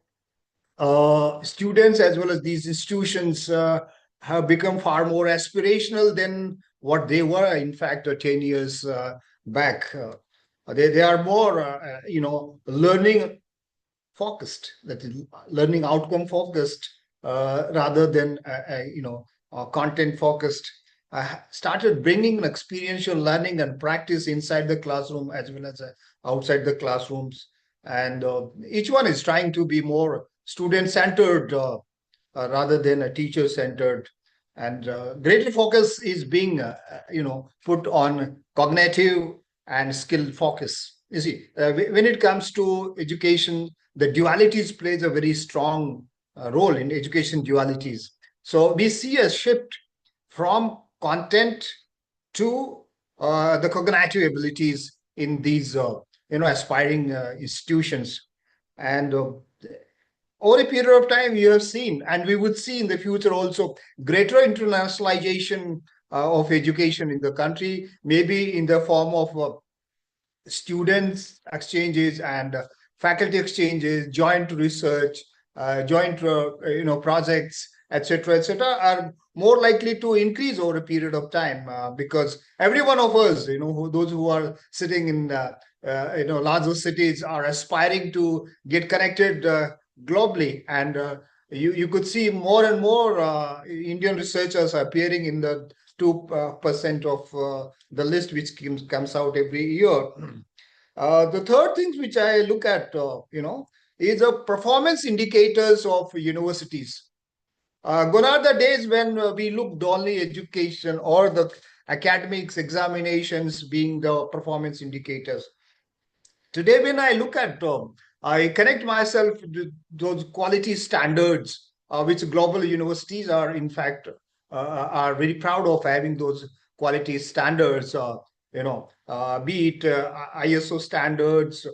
students as well as these institutions have become far more aspirational than what they were, in fact, 10 years back. They are more, learning focused, that is, learning outcome focused, rather than, content focused. Started bringing experiential learning and practice inside the classroom as well as outside the classrooms. And each one is trying to be more student centered rather than a teacher centered. And greater focus is being, put on cognitive and skill focus. You see, when it comes to education, the dualities plays a very strong role in education dualities. So we see a shift from content to the cognitive abilities in these, aspiring institutions. And over a period of time, you have seen, and we would see in the future also, greater internationalization of education in the country, maybe in the form of students exchanges and faculty exchanges, joint research, joint projects, etc., are more likely to increase over a period of time, because every one of us, those who are sitting in larger cities are aspiring to get connected globally, and you could see more and more Indian researchers appearing in the 2% of the list which comes out every year. The third thing which I look at, is the performance indicators of universities. Gone are the days when we looked only education or the academics examinations being the performance indicators. Today, when I look at, I connect myself to those quality standards, which global universities are, in fact, are very proud of having those quality standards. Be it ISO standards,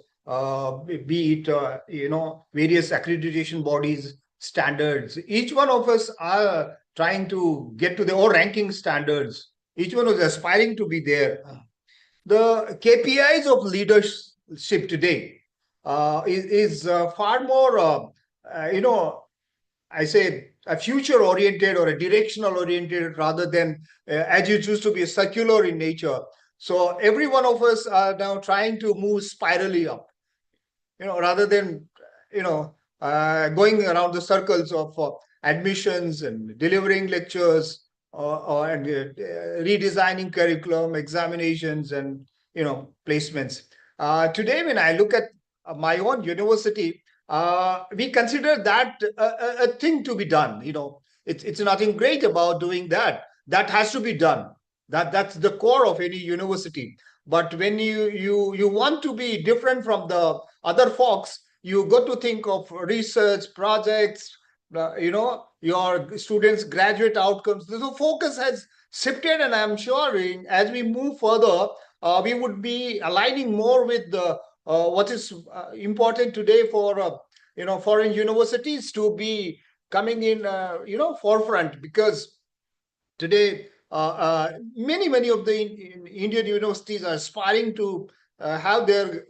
be it various accreditation bodies standards. Each one of us are trying to get to the or ranking standards. Each one is aspiring to be there. The KPIs of leadership today is far more, I say, a future oriented or a directional oriented rather than, as it used to be, circular in nature. So every one of us are now trying to move spirally up, rather than, going around the circles of admissions and delivering lectures, and redesigning curriculum, examinations, and placements. Today, when I look at my own university, we consider that a thing to be done. It's nothing great about doing that. That has to be done. That's the core of any university. But when you want to be different from the other folks, you got to think of research projects, your students' graduate outcomes. The focus has shifted, and I'm sure as we move further, we would be aligning more with what is important today for foreign universities to be coming in forefront, because today many of the Indian universities are aspiring to have their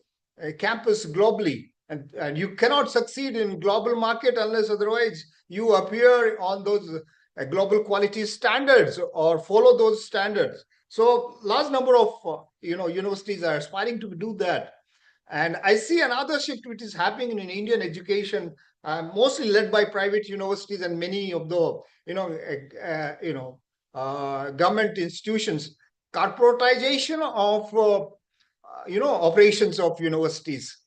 campus globally, and you cannot succeed in global market unless otherwise you appear on those global quality standards or follow those standards. So large number of universities are aspiring to do that. And I see another shift which is happening in Indian education, mostly led by private universities and many of the government institutions. Corporatization of operations of universities.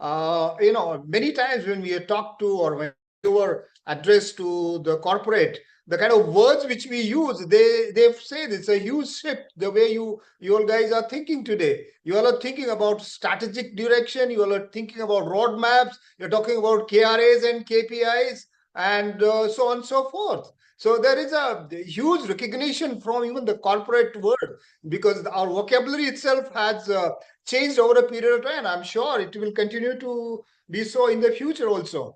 Many times when we talk to, or when we were addressed to the corporate, the kind of words which we use, they've said it's a huge shift the way you all guys are thinking today. You all are thinking about strategic direction, you all are thinking about roadmaps, you're talking about KRAs and KPIs, and so on and so forth. So there is a huge recognition from even the corporate world, because our vocabulary itself has changed over a period of time. I'm sure it will continue to be so in the future also.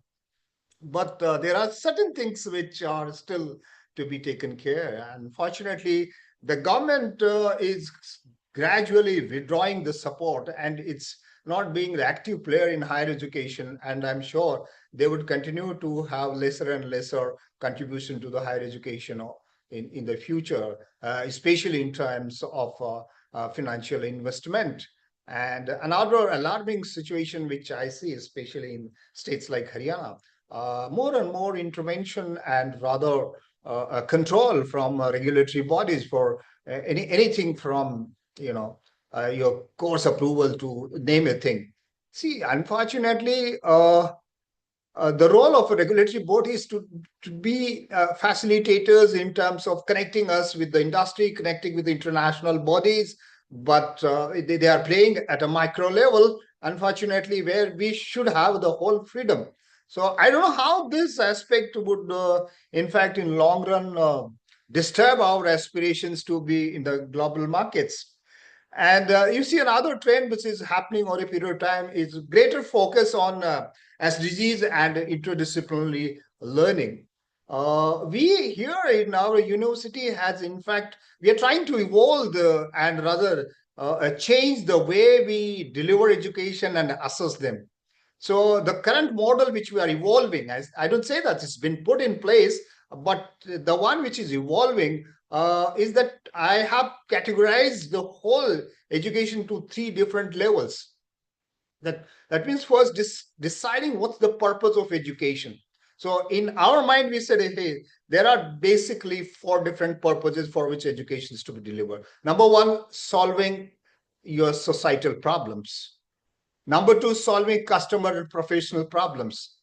But there are certain things which are still to be taken care. Unfortunately, the government is gradually withdrawing the support, and it's not being the active player in higher education. And I'm sure they would continue to have lesser and lesser contribution to the higher education in the future, especially in terms of financial investment. And another alarming situation which I see, especially in states like Haryana, more and more intervention and rather control from regulatory bodies for anything from your course approval to name a thing. See, unfortunately, the role of a regulatory board is to be facilitators in terms of connecting us with the industry, connecting with the international bodies, but they are playing at a micro level, unfortunately, where we should have the whole freedom. So I don't know how this aspect would, in fact, in long run, disturb our aspirations to be in the global markets. And you see another trend which is happening over a period of time is greater focus on SDGs and interdisciplinary learning. We here in our university has, in fact, we are trying to evolve and rather change the way we deliver education and assess them. So the current model which we are evolving, I don't say that it's been put in place, but the one which is evolving is that I have categorized the whole education to 3 different levels. That means first deciding what's the purpose of education. So in our mind, we said, hey, there are basically 4 different purposes for which education is to be delivered. Number 1, solving your societal problems. Number 2, solving customer and professional problems.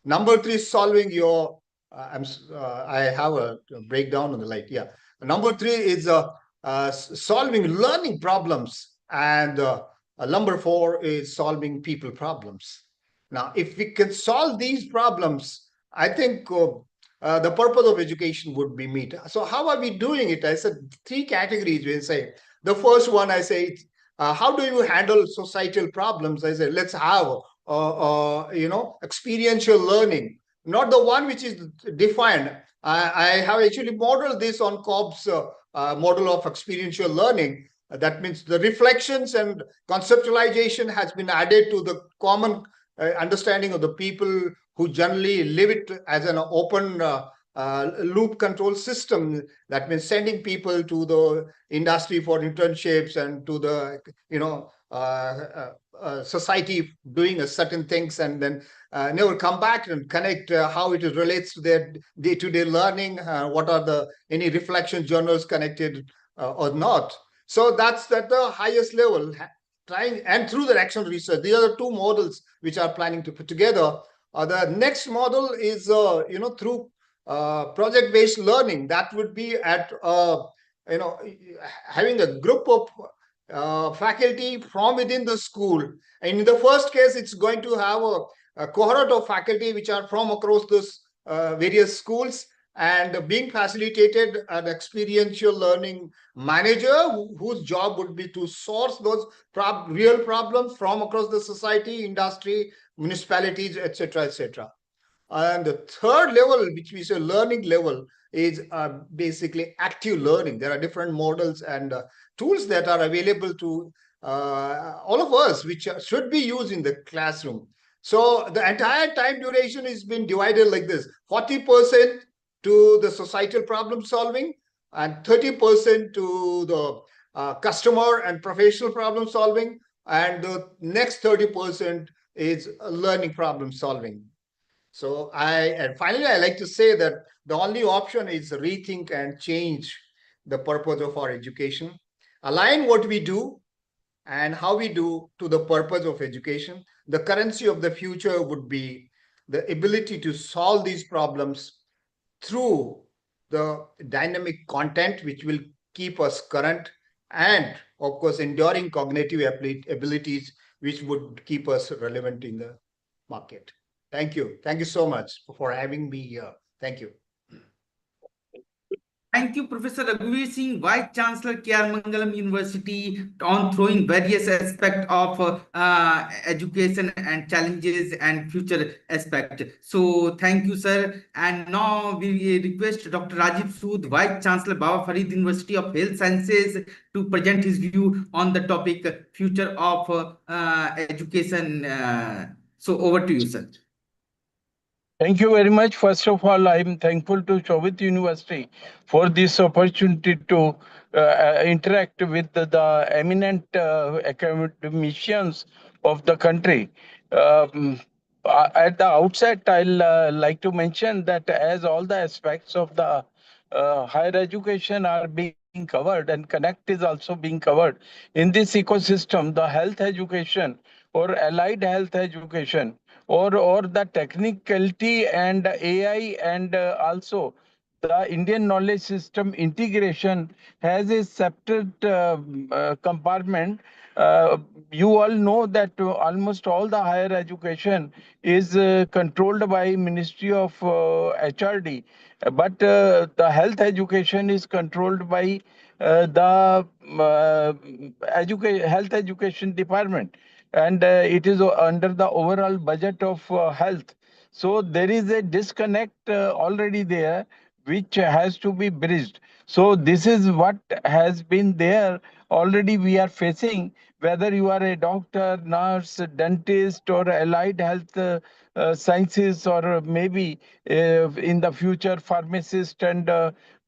Number 3, solving your, I have a breakdown on the light. Yeah. Number 3 is solving learning problems. And number 4 is solving people problems. Now, if we can solve these problems, I think the purpose of education would be met. So how are we doing it? I said 3 categories. We say the first one, I say, how do you handle societal problems? I say, let's have experiential learning, not the one which is defined. I have actually modeled this on Cobb's model of experiential learning. That means the reflections and conceptualization has been added to the common understanding of the people who generally live it as an open loop control system. That means sending people to the industry for internships and to the society doing a certain things, and then never come back and connect how it relates to their day-to-day learning, what are the any reflection journals connected or not. So that's at the highest level, trying, and through the action research. These are the 2 models which are planning to put together. The next model is through project-based learning. That would be at having a group of faculty from within the school. And in the first case, it's going to have a cohort of faculty which are from across this various schools, and being facilitated an experiential learning manager whose job would be to source those real problems from across the society, industry, municipalities, etc., etc. And the third level, which we say learning level, is basically active learning. There are different models and tools that are available to all of us, which should be used in the classroom. So the entire time duration is been divided like this: 40% to the societal problem solving, and 30% to the customer and professional problem solving, and the next 30% is learning problem solving. So and finally, I like to say that the only option is rethink and change the purpose of our education, align what we do and how we do to the purpose of education. The currency of the future would be the ability to solve these problems through the dynamic content, which will keep us current, and of course, enduring cognitive abilities, which would keep us relevant in the market. Thank you. Thank you so much for having me here. Thank you. Thank you, Professor Raghuveer Singh, Vice Chancellor KR Mangalam University, on throwing various aspects of education and challenges and future aspect. So thank you, sir. And now we request Dr. Rajiv Sood, Vice Chancellor Baba Farid University of Health Sciences, to present his view on the topic future of education. So over to you, sir. Thank you very much. First of all, I'm thankful to Shobhit University for this opportunity to interact with the eminent academicians of the country. At the outset, I'll like to mention that as all the aspects of the higher education are being covered and Connect is also being covered, in this ecosystem, the health education or allied health education or the technicality and AI and also the Indian knowledge system integration has a separate compartment. You all know that almost all the higher education is controlled by Ministry of HRD, but the health education is controlled by the health education department, and it is under the overall budget of health. So there is a disconnect already there, which has to be bridged. So this is what has been there already. We are facing, whether you are a doctor, nurse, dentist, or allied health sciences, or maybe in the future pharmacist and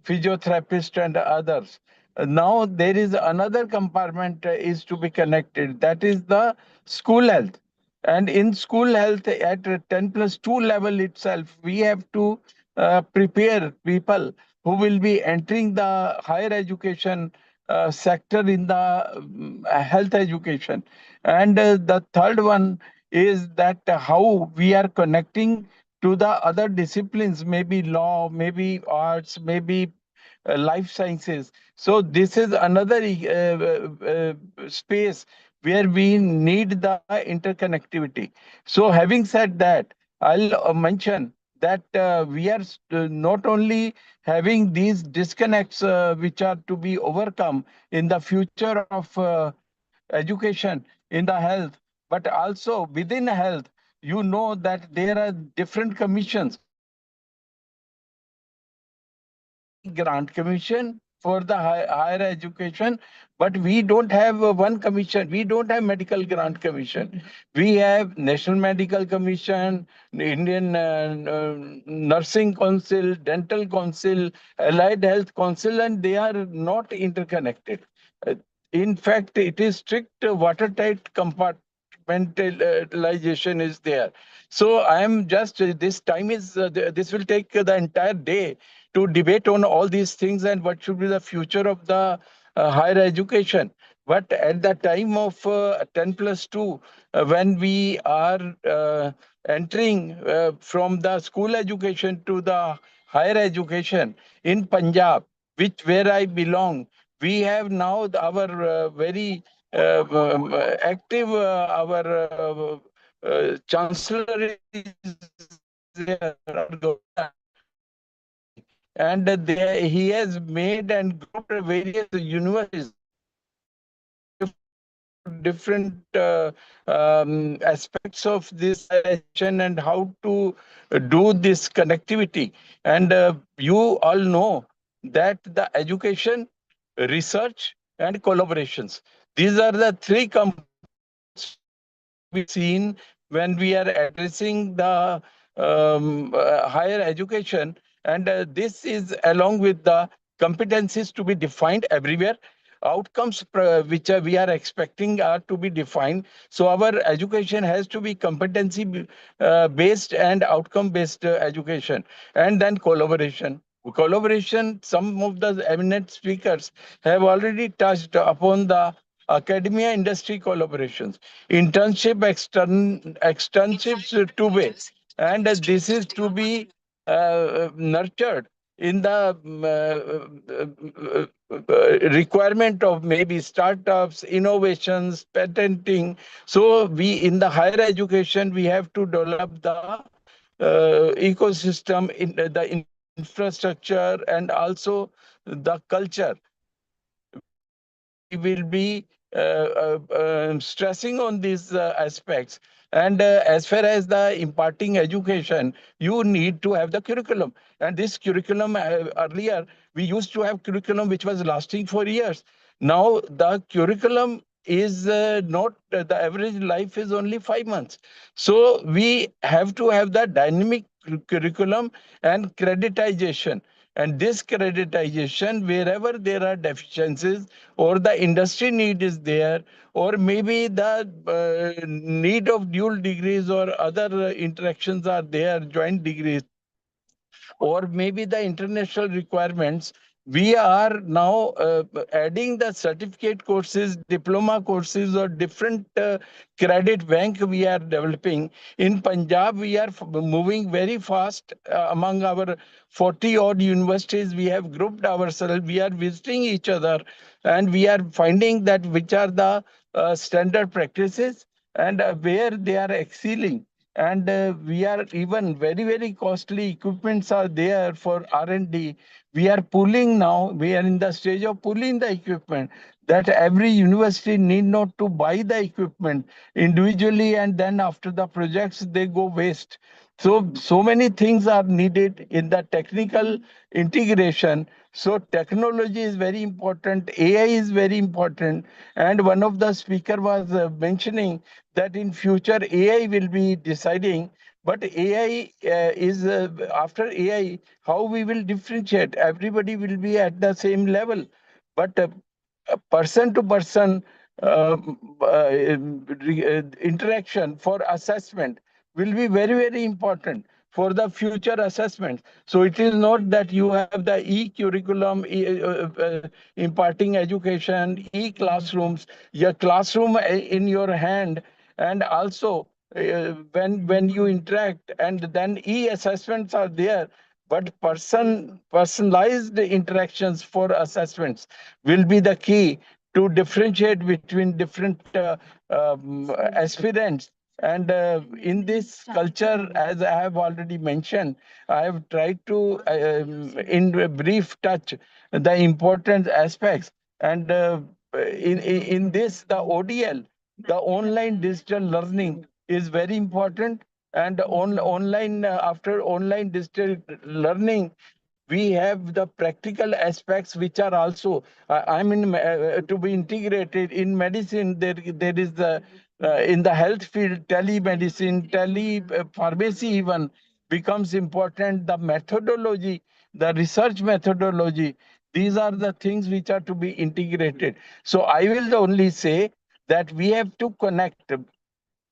physiotherapist and others. Now there is another compartment is to be connected. That is the school health. And in school health at 10+2 level itself, we have to prepare people who will be entering the higher education sector in the health education. And the third one is that how we are connecting to the other disciplines, maybe law, maybe arts, maybe life sciences. So this is another space where we need the interconnectivity. So having said that, I'll mention that we are not only having these disconnects which are to be overcome in the future of education in the health, but also within health, you know that there are different commissions. Grant Commission for the higher education, but we don't have one commission. We don't have Medical Grant Commission. We have National Medical Commission, Indian Nursing Council, Dental Council, Allied Health Council, and they are not interconnected. In fact, it is strict watertight compartmentalization is there. So I am just, this time is, this will take the entire day to debate on all these things and what should be the future of the higher education. But at the time of 10+2, when we are entering from the school education to the higher education in Punjab, where I belong, we have now our very active, our chancellor is there, and he has made and grouped various universities different aspects of this education and how to do this connectivity. And you all know that the education, research, and collaborations, these are the three components we seen when we are addressing the higher education. And this is along with the competencies to be defined everywhere, outcomes which we are expecting are to be defined. So our education has to be competency based and outcome based education. And then collaboration, some of the eminent speakers have already touched upon the academia industry collaborations, internship, externships two ways, and this is to be nurtured in the requirement of maybe startups, innovations, patenting. So we in the higher education we have to develop the ecosystem in the infrastructure and also the culture. We will be stressing on these aspects. And as far as the imparting education, you need to have the curriculum. And this curriculum, earlier, we used to have curriculum which was lasting for years. Now, the curriculum is not, the average life is only 5 months. So we have to have the dynamic curriculum and creditization. And this creditization, wherever there are deficiencies or the industry need is there, or maybe the need of dual degrees or other interactions are there, joint degrees, or maybe the international requirements, we are now adding the certificate courses, diploma courses, or different credit bank we are developing. In Punjab, we are moving very fast among our 40 odd universities. We have grouped ourselves, we are visiting each other, and we are finding that which are the standard practices and where they are excelling. And we are even very costly equipments are there for R&D. We are pulling now, we are in the stage of pulling the equipment, that every university need not to buy the equipment individually, and then after the projects they go waste. So many things are needed in the technical integration. So technology is very important, AI is very important. And one of the speaker was mentioning that in future AI will be deciding, but AI is after AI, how we will differentiate? Everybody will be at the same level, but person to person interaction for assessment will be very important for the future assessment. So it is not that you have the e-curriculum, imparting education, e-classrooms, your classroom in your hand, and also when you interact, and then e-assessments are there, but personalized interactions for assessments will be the key to differentiate between different aspirants. And in this culture, as I have already mentioned, I have tried to, in a brief touch, the important aspects. And in this, the ODL, the online digital learning, is very important. And online, after online digital learning, we have the practical aspects which are also I mean to be integrated in medicine. There is the in the health field, telemedicine, tele pharmacy even becomes important. The methodology, the research methodology, these are the things which are to be integrated. So I will only say that we have to connect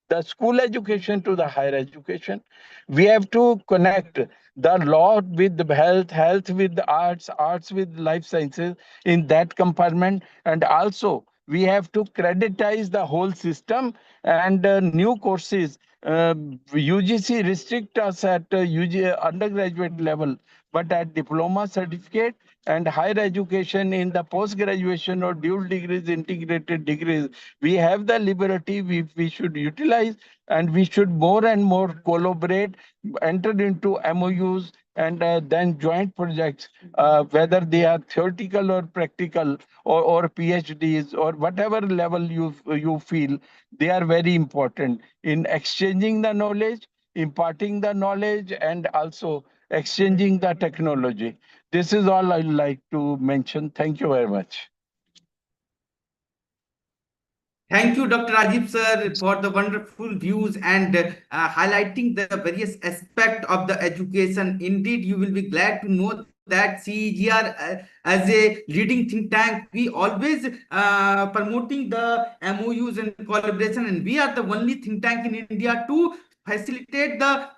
the school education to the higher education. We have to connect the law with the health, health with the arts, arts with life sciences in that compartment. And also, we have to creditize the whole system and new courses. UGC restrict us at UG undergraduate level but at diploma certificate and higher education in the post-graduation or dual degrees, integrated degrees, we have the liberty we should utilize, and we should more and more collaborate, enter into MOUs, and then joint projects, whether they are theoretical or practical, or PhDs, or whatever level you feel, they are very important in exchanging the knowledge, imparting the knowledge, and also exchanging the technology. This is all I'd like to mention. Thank you very much. Thank you, Dr. Rajiv sir, for the wonderful views and highlighting the various aspects of the education. Indeed, you will be glad to know that CEGR, as a leading think tank, we always promoting the MOUs and collaboration, and we are the only think tank in India to facilitate the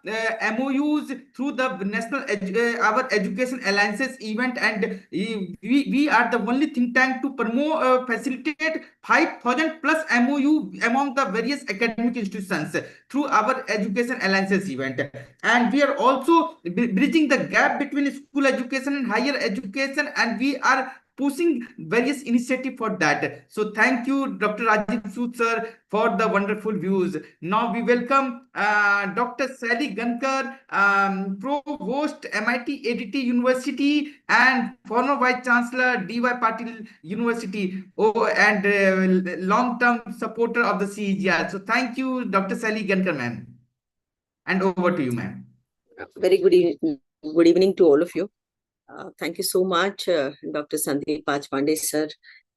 MOUs through the our education alliances event, and we are the only think tank to promote facilitate 5,000 plus MOU among the various academic institutions through our education alliances event. And we are also bridging the gap between school education and higher education, and we are pushing various initiative for that. So thank you, Dr. Rajiv Sood sir, for the wonderful views. Now we welcome Dr. Sally Gankar, Provost MIT ADT University and former Vice Chancellor DY Patil University, and long-term supporter of the CEGR. So thank you, Dr. Sally Gankar, ma'am. And over to you, ma'am. Very good evening to all of you. Thank you so much, Dr. Sandeep Pachpande sir,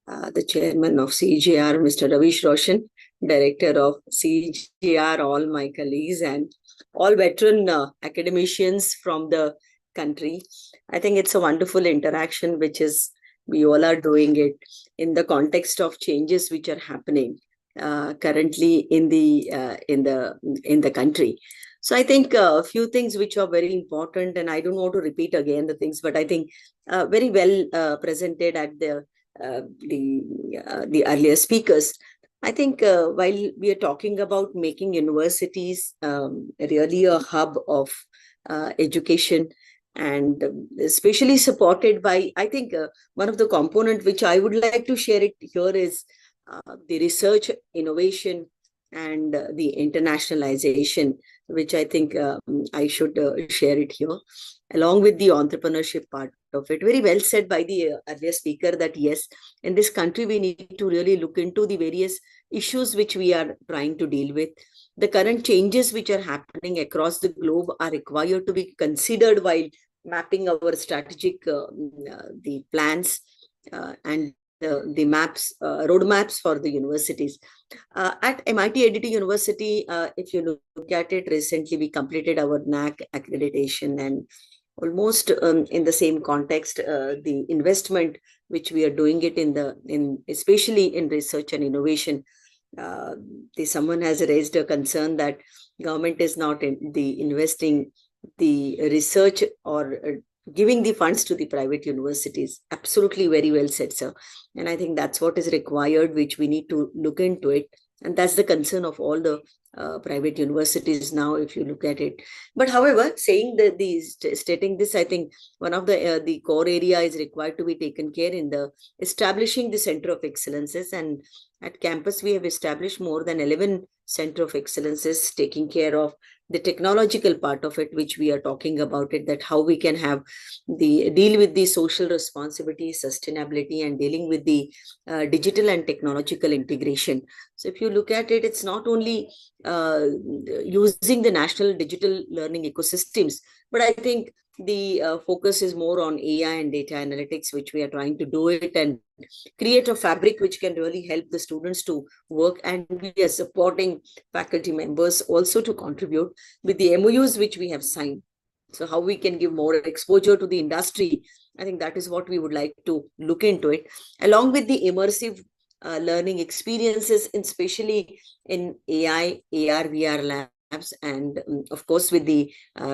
the chairman of CEGR, Mr. Ravish Roshan, director of CEGR, all my colleagues, and all veteran academicians from the country. I think it's a wonderful interaction, which is we all are doing it in the context of changes which are happening currently in the country. So I think a few things which are very important, and I don't want to repeat again the things, but I think very well presented at the earlier speakers. I think while we are talking about making universities really a hub of education, and especially supported by, I think one of the component which I would like to share it here is the research, innovation, and the internationalization, which I think I should share it here, along with the entrepreneurship part of it. Very well said by the earlier speaker that yes, in this country, we need to really look into the various issues which we are trying to deal with. The current changes which are happening across the globe are required to be considered while mapping our strategic the plans and the maps, roadmaps for the universities. At MIT ADT University, if you look at it, recently we completed our NAC accreditation, and almost in the same context, the investment which we are doing it in especially in research and innovation. Someone has raised a concern that government is not investing the research or giving the funds to the private universities. Absolutely very well said, sir. And I think that's what is required, which we need to look into it. And that's the concern of all the private universities now, if you look at it. But however, saying that stating this, I think one of the core area is required to be taken care in the establishing the center of excellences. And at campus, we have established more than 11 center of excellences taking care of the technological part of it, which we are talking about it, that how we can have deal with the social responsibility, sustainability, and dealing with the digital and technological integration. So if you look at it, it's not only using the national digital learning ecosystems, but I think the focus is more on AI and data analytics, which we are trying to do it and create a fabric which can really help the students to work, and we are supporting faculty members also to contribute with the MOUs which we have signed. So how we can give more exposure to the industry, I think that is what we would like to look into it, along with the immersive learning experiences, especially in AI, AR, VR labs, and of course with the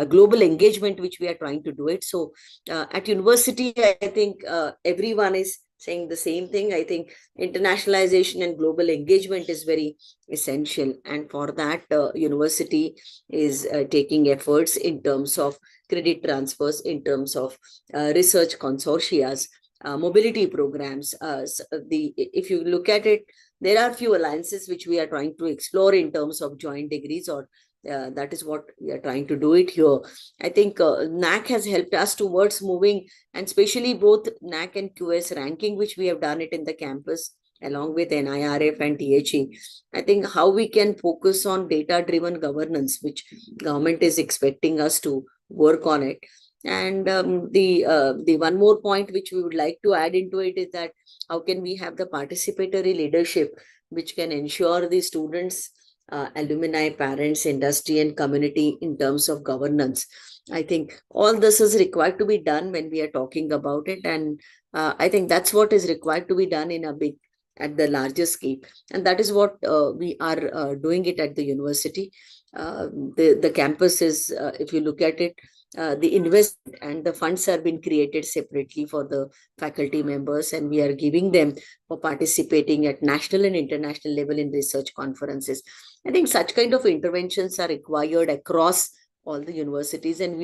global engagement which we are trying to do it. So at university, I think everyone is saying the same thing. I think internationalization and global engagement is very essential. And for that, university is taking efforts in terms of credit transfers, in terms of research consortia, mobility programs. If you look at it, there are few alliances which we are trying to explore in terms of joint degrees, or that is what we are trying to do it here. I think NAC has helped us towards moving, and especially both NAC and QS ranking, which we have done it in the campus along with NIRF and THE. I think how we can focus on data-driven governance, which government is expecting us to work on it. And the one more point which we would like to add into it is that how can we have the participatory leadership which can ensure the students, alumni, parents, industry, and community in terms of governance. I think all this is required to be done when we are talking about it, and I think that's what is required to be done in a big, at the larger scale, and that is what we are doing it at the university. The campus is, if you look at it, the investment and the funds are being created separately for the faculty members, and we are giving them for participating at national and international level in research conferences. I think such kind of interventions are required across all the universities, and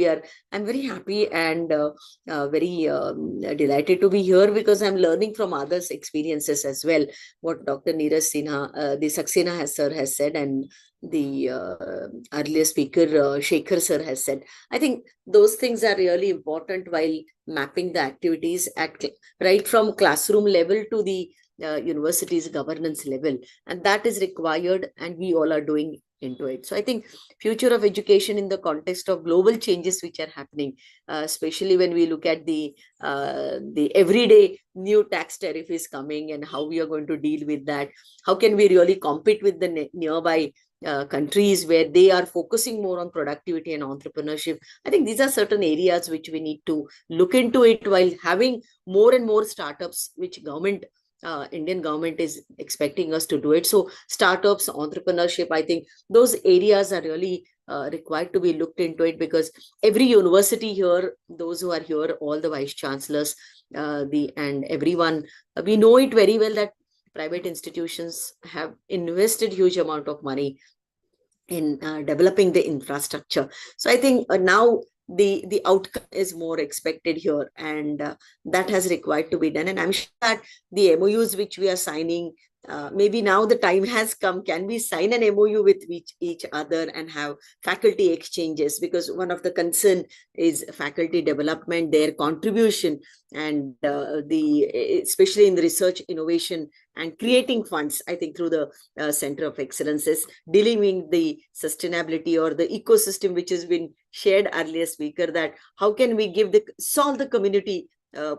I'm very happy and very delighted to be here, because I'm learning from others' experiences as well. What Dr. Neeraj Sinha, the Saxena sir has said, and the earlier speaker, Shekhar sir has said. I think those things are really important while mapping the activities at right from classroom level to the university's governance level, and that is required, and we all are doing into it. So I think future of education in the context of global changes which are happening, especially when we look at the everyday new tax tariff is coming, and how we are going to deal with that. How can we really compete with the nearby countries where they are focusing more on productivity and entrepreneurship? I think these are certain areas which we need to look into it, while having more and more startups which Indian government is expecting us to do it. So startups, entrepreneurship, I think those areas are really required to be looked into it, because every university here, those who are here, all the vice chancellors, and everyone, we know it very well that private institutions have invested huge amount of money in developing the infrastructure. So I think now the outcome is more expected here, and that has required to be done. And I'm sure that the MOUs which we are signing, maybe now the time has come, can we sign an MOU with each other and have faculty exchanges? Because one of the concern is faculty development, their contribution, and especially in the research innovation and creating funds, I think through the Center of Excellences, dealing the sustainability or the ecosystem which has been shared earlier speaker, that how can we solve the community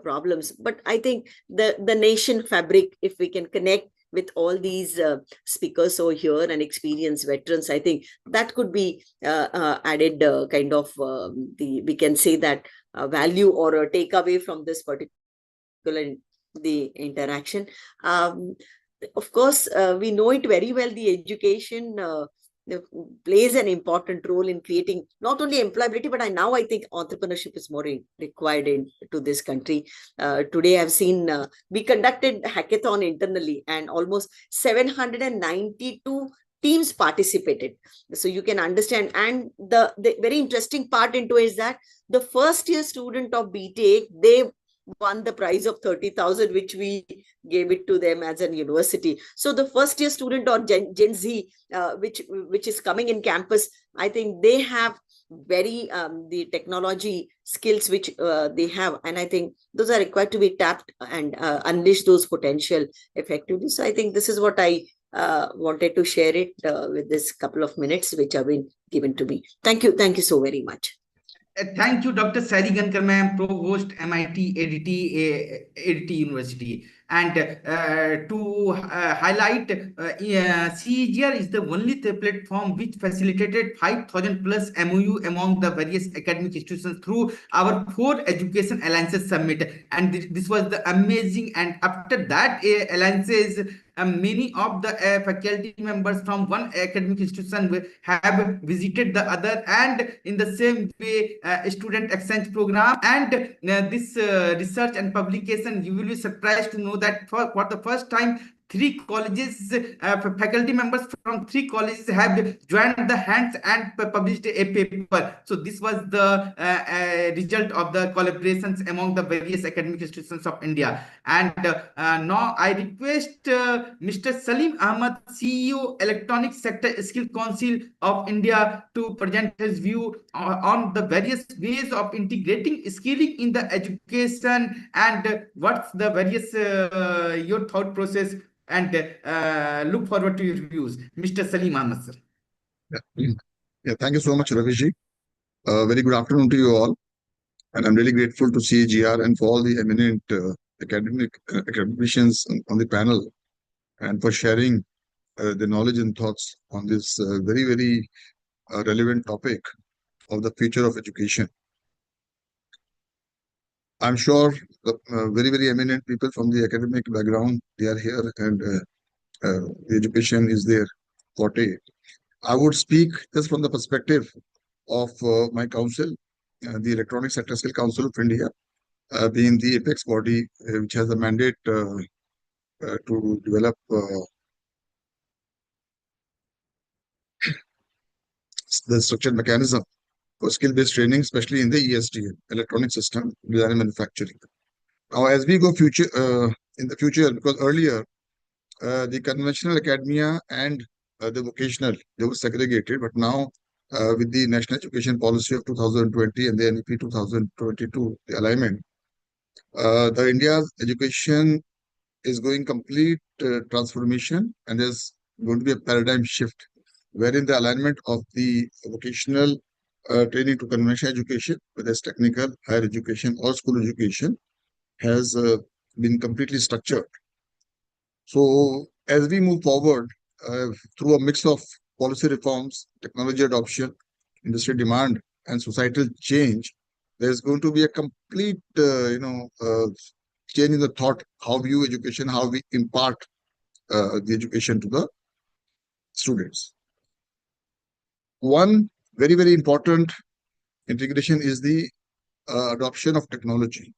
problems. But I think the nation fabric, if we can connect with all these speakers over here and experienced veterans, I think that could be added kind of we can say that value or a takeaway from this particular the interaction. Of course, we know it very well, the education plays an important role in creating not only employability, but now I think entrepreneurship is more required to this country. Today I've seen we conducted hackathon internally, and almost 792 teams participated. So you can understand. And the very interesting part into it is that the first year student of BTech, they won the prize of 30,000, which we gave it to them as a university. So the first year student or Gen Z, which is coming in campus, I think they have very the technology skills which they have, and I think those are required to be tapped and unleash those potential effectively. So I think this is what I wanted to share it with this couple of minutes which have been given to me. Thank you so very much. Thank you, Dr. Sally Gankar, ma'am, Provost, MIT, ADT University. And to highlight, CEGR is the only platform which facilitated 5,000 plus MOU among the various academic institutions through our 4 Education Alliances Summit. And this was the amazing. And after that alliances, many of the faculty members from one academic institution have visited the other, and in the same way student exchange program and this research and publication, you will be surprised to know that for the first time three colleges faculty members from three colleges have joined the hands and published a paper. So this was the result of the collaborations among the various academic institutions of India. And now I request Mr. Salim Ahmad, CEO Electronic Sector Skill Council of India, to present his view on the various ways of integrating skilling in the education, and what's the various your thought process, and look forward to your views. Mr. Salim Ahmed, sir. Yeah, thank you so much, Raviji. Very good afternoon to you all. And I'm really grateful to CAGR and for all the eminent academicians on the panel, and for sharing the knowledge and thoughts on this very, very relevant topic of the future of education. I'm sure the very, very eminent people from the academic background, they are here, and the education is their forte. I would speak just from the perspective of my council, the Electronic Sector Skill Council of India, being the apex body which has a mandate to develop the structured mechanism for skill-based training, especially in the ESDM, Electronic System Design and Manufacturing. Now, as we go in the future, because earlier the conventional academia and the vocational, they were segregated, but now with the National Education Policy of 2020 and the NEP 2022, the alignment, the India's education is going complete transformation, and there's going to be a paradigm shift wherein the alignment of the vocational training to conventional education, whether it's technical, higher education, or school education, has been completely structured. So as we move forward through a mix of policy reforms, technology adoption, industry demand, and societal change, there's going to be a complete, change in the thought, how we view education, how we impart the education to the students. One very, very important integration is the adoption of technology,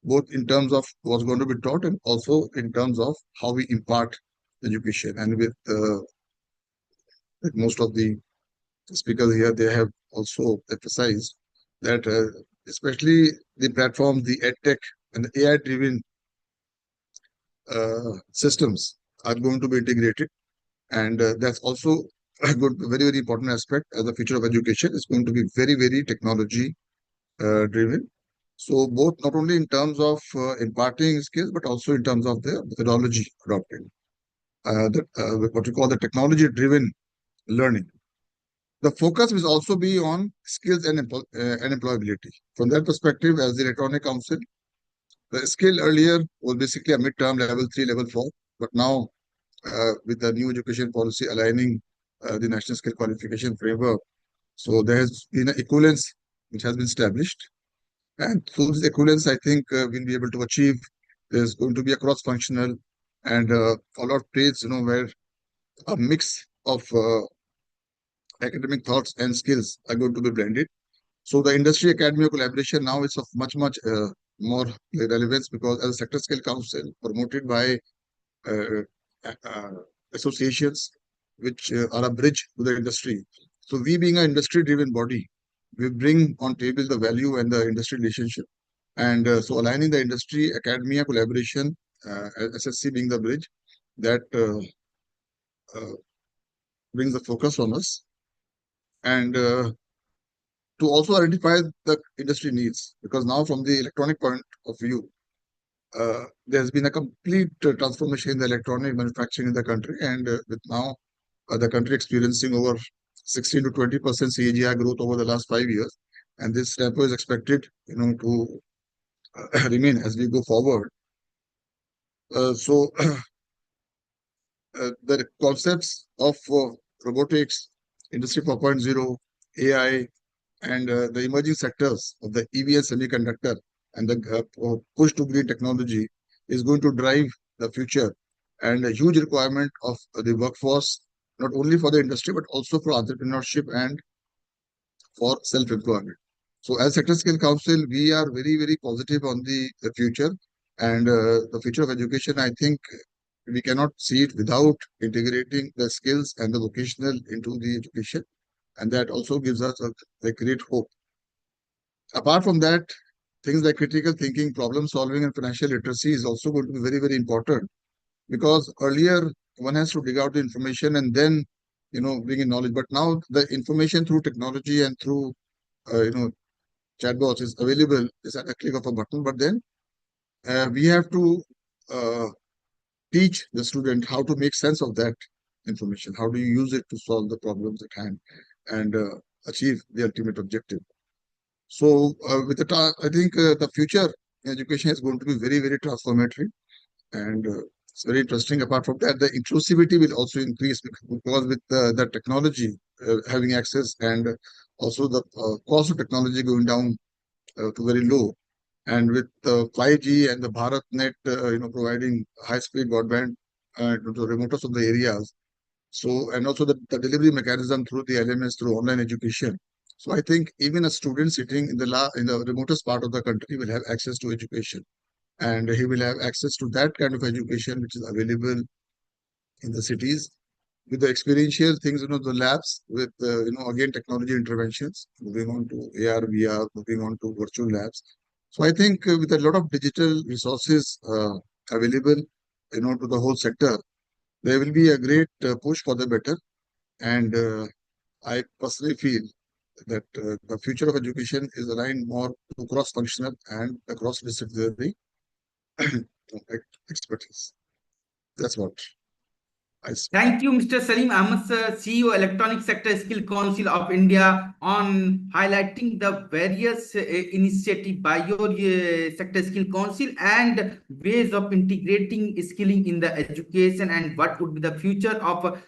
both in terms of what's going to be taught and also in terms of how we impart education. And with most of the speakers here, they have also emphasized that especially the platforms, the EdTech and the AI-driven systems are going to be integrated. And that's also a good, very, very important aspect as the future of education is going to be very, very technology driven. So both not only in terms of imparting skills, but also in terms of the methodology adopted. What we call the technology-driven learning. The focus will also be on skills and employability. From that perspective, as the Electronic Council, the skill earlier was basically a midterm level 3, level 4, but now with the new education policy aligning the National Skill Qualification Framework, so there has been an equivalence which has been established. And through this equivalence, I think we'll be able to achieve, there's going to be a cross-functional and a lot of trades, where a mix of academic thoughts and skills are going to be blended. So the industry academia collaboration now is of much, much more relevance, because as a sector skill council promoted by associations which are a bridge to the industry. So we being an industry-driven body, we bring on table the value and the industry relationship. And so aligning the industry academia collaboration, SSC being the bridge, that brings the focus on us. And to also identify the industry needs, because now from the electronic point of view, there's been a complete transformation in the electronic manufacturing in the country, and with now the country experiencing over 16 to 20% CAGR growth over the last 5 years, and this tempo is expected, to remain as we go forward. So the concepts of robotics, Industry 4.0, AI, and the emerging sectors of the EV and semiconductor and the push to green technology is going to drive the future. and a huge requirement of the workforce, not only for the industry, but also for entrepreneurship and for self-employment. So as Sector Skill Council, we are very, very positive on the future, and the future of education. I think we cannot see it without integrating the skills and the vocational into the education, and that also gives us a great hope. Apart from that, things like critical thinking, problem solving, and financial literacy is also going to be very, very important, because earlier one has to dig out the information and then bring in knowledge. But now the information through technology and through chatbots is available, is at a click of a button. But then we have to uh, teach the student how to make sense of that information. How do you use it to solve the problems at hand and achieve the ultimate objective? So I think the future education is going to be very, very transformative, and it's very interesting. Apart from that, the inclusivity will also increase, because with the technology having access, and also the cost of technology going down to very low, and with 5G and the BharatNet, providing high-speed broadband to the remotest of the areas. So, and also the delivery mechanism through the LMS, through online education. So I think even a student sitting in the remotest part of the country will have access to education, and he will have access to that kind of education which is available in the cities, with the experiential things, the labs with, again, technology interventions, moving on to AR, VR, moving on to virtual labs. So I think with a lot of digital resources available, to the whole sector, there will be a great push for the better. And I personally feel that the future of education is aligned more to cross-functional and cross-disciplinary expertise. That's what I see. Thank you, Mr. Salim Ahmed, sir, CEO, Electronic Sector Skill Council of India, on highlighting the various initiatives by your Sector Skill Council and ways of integrating skilling in the education and what would be the future of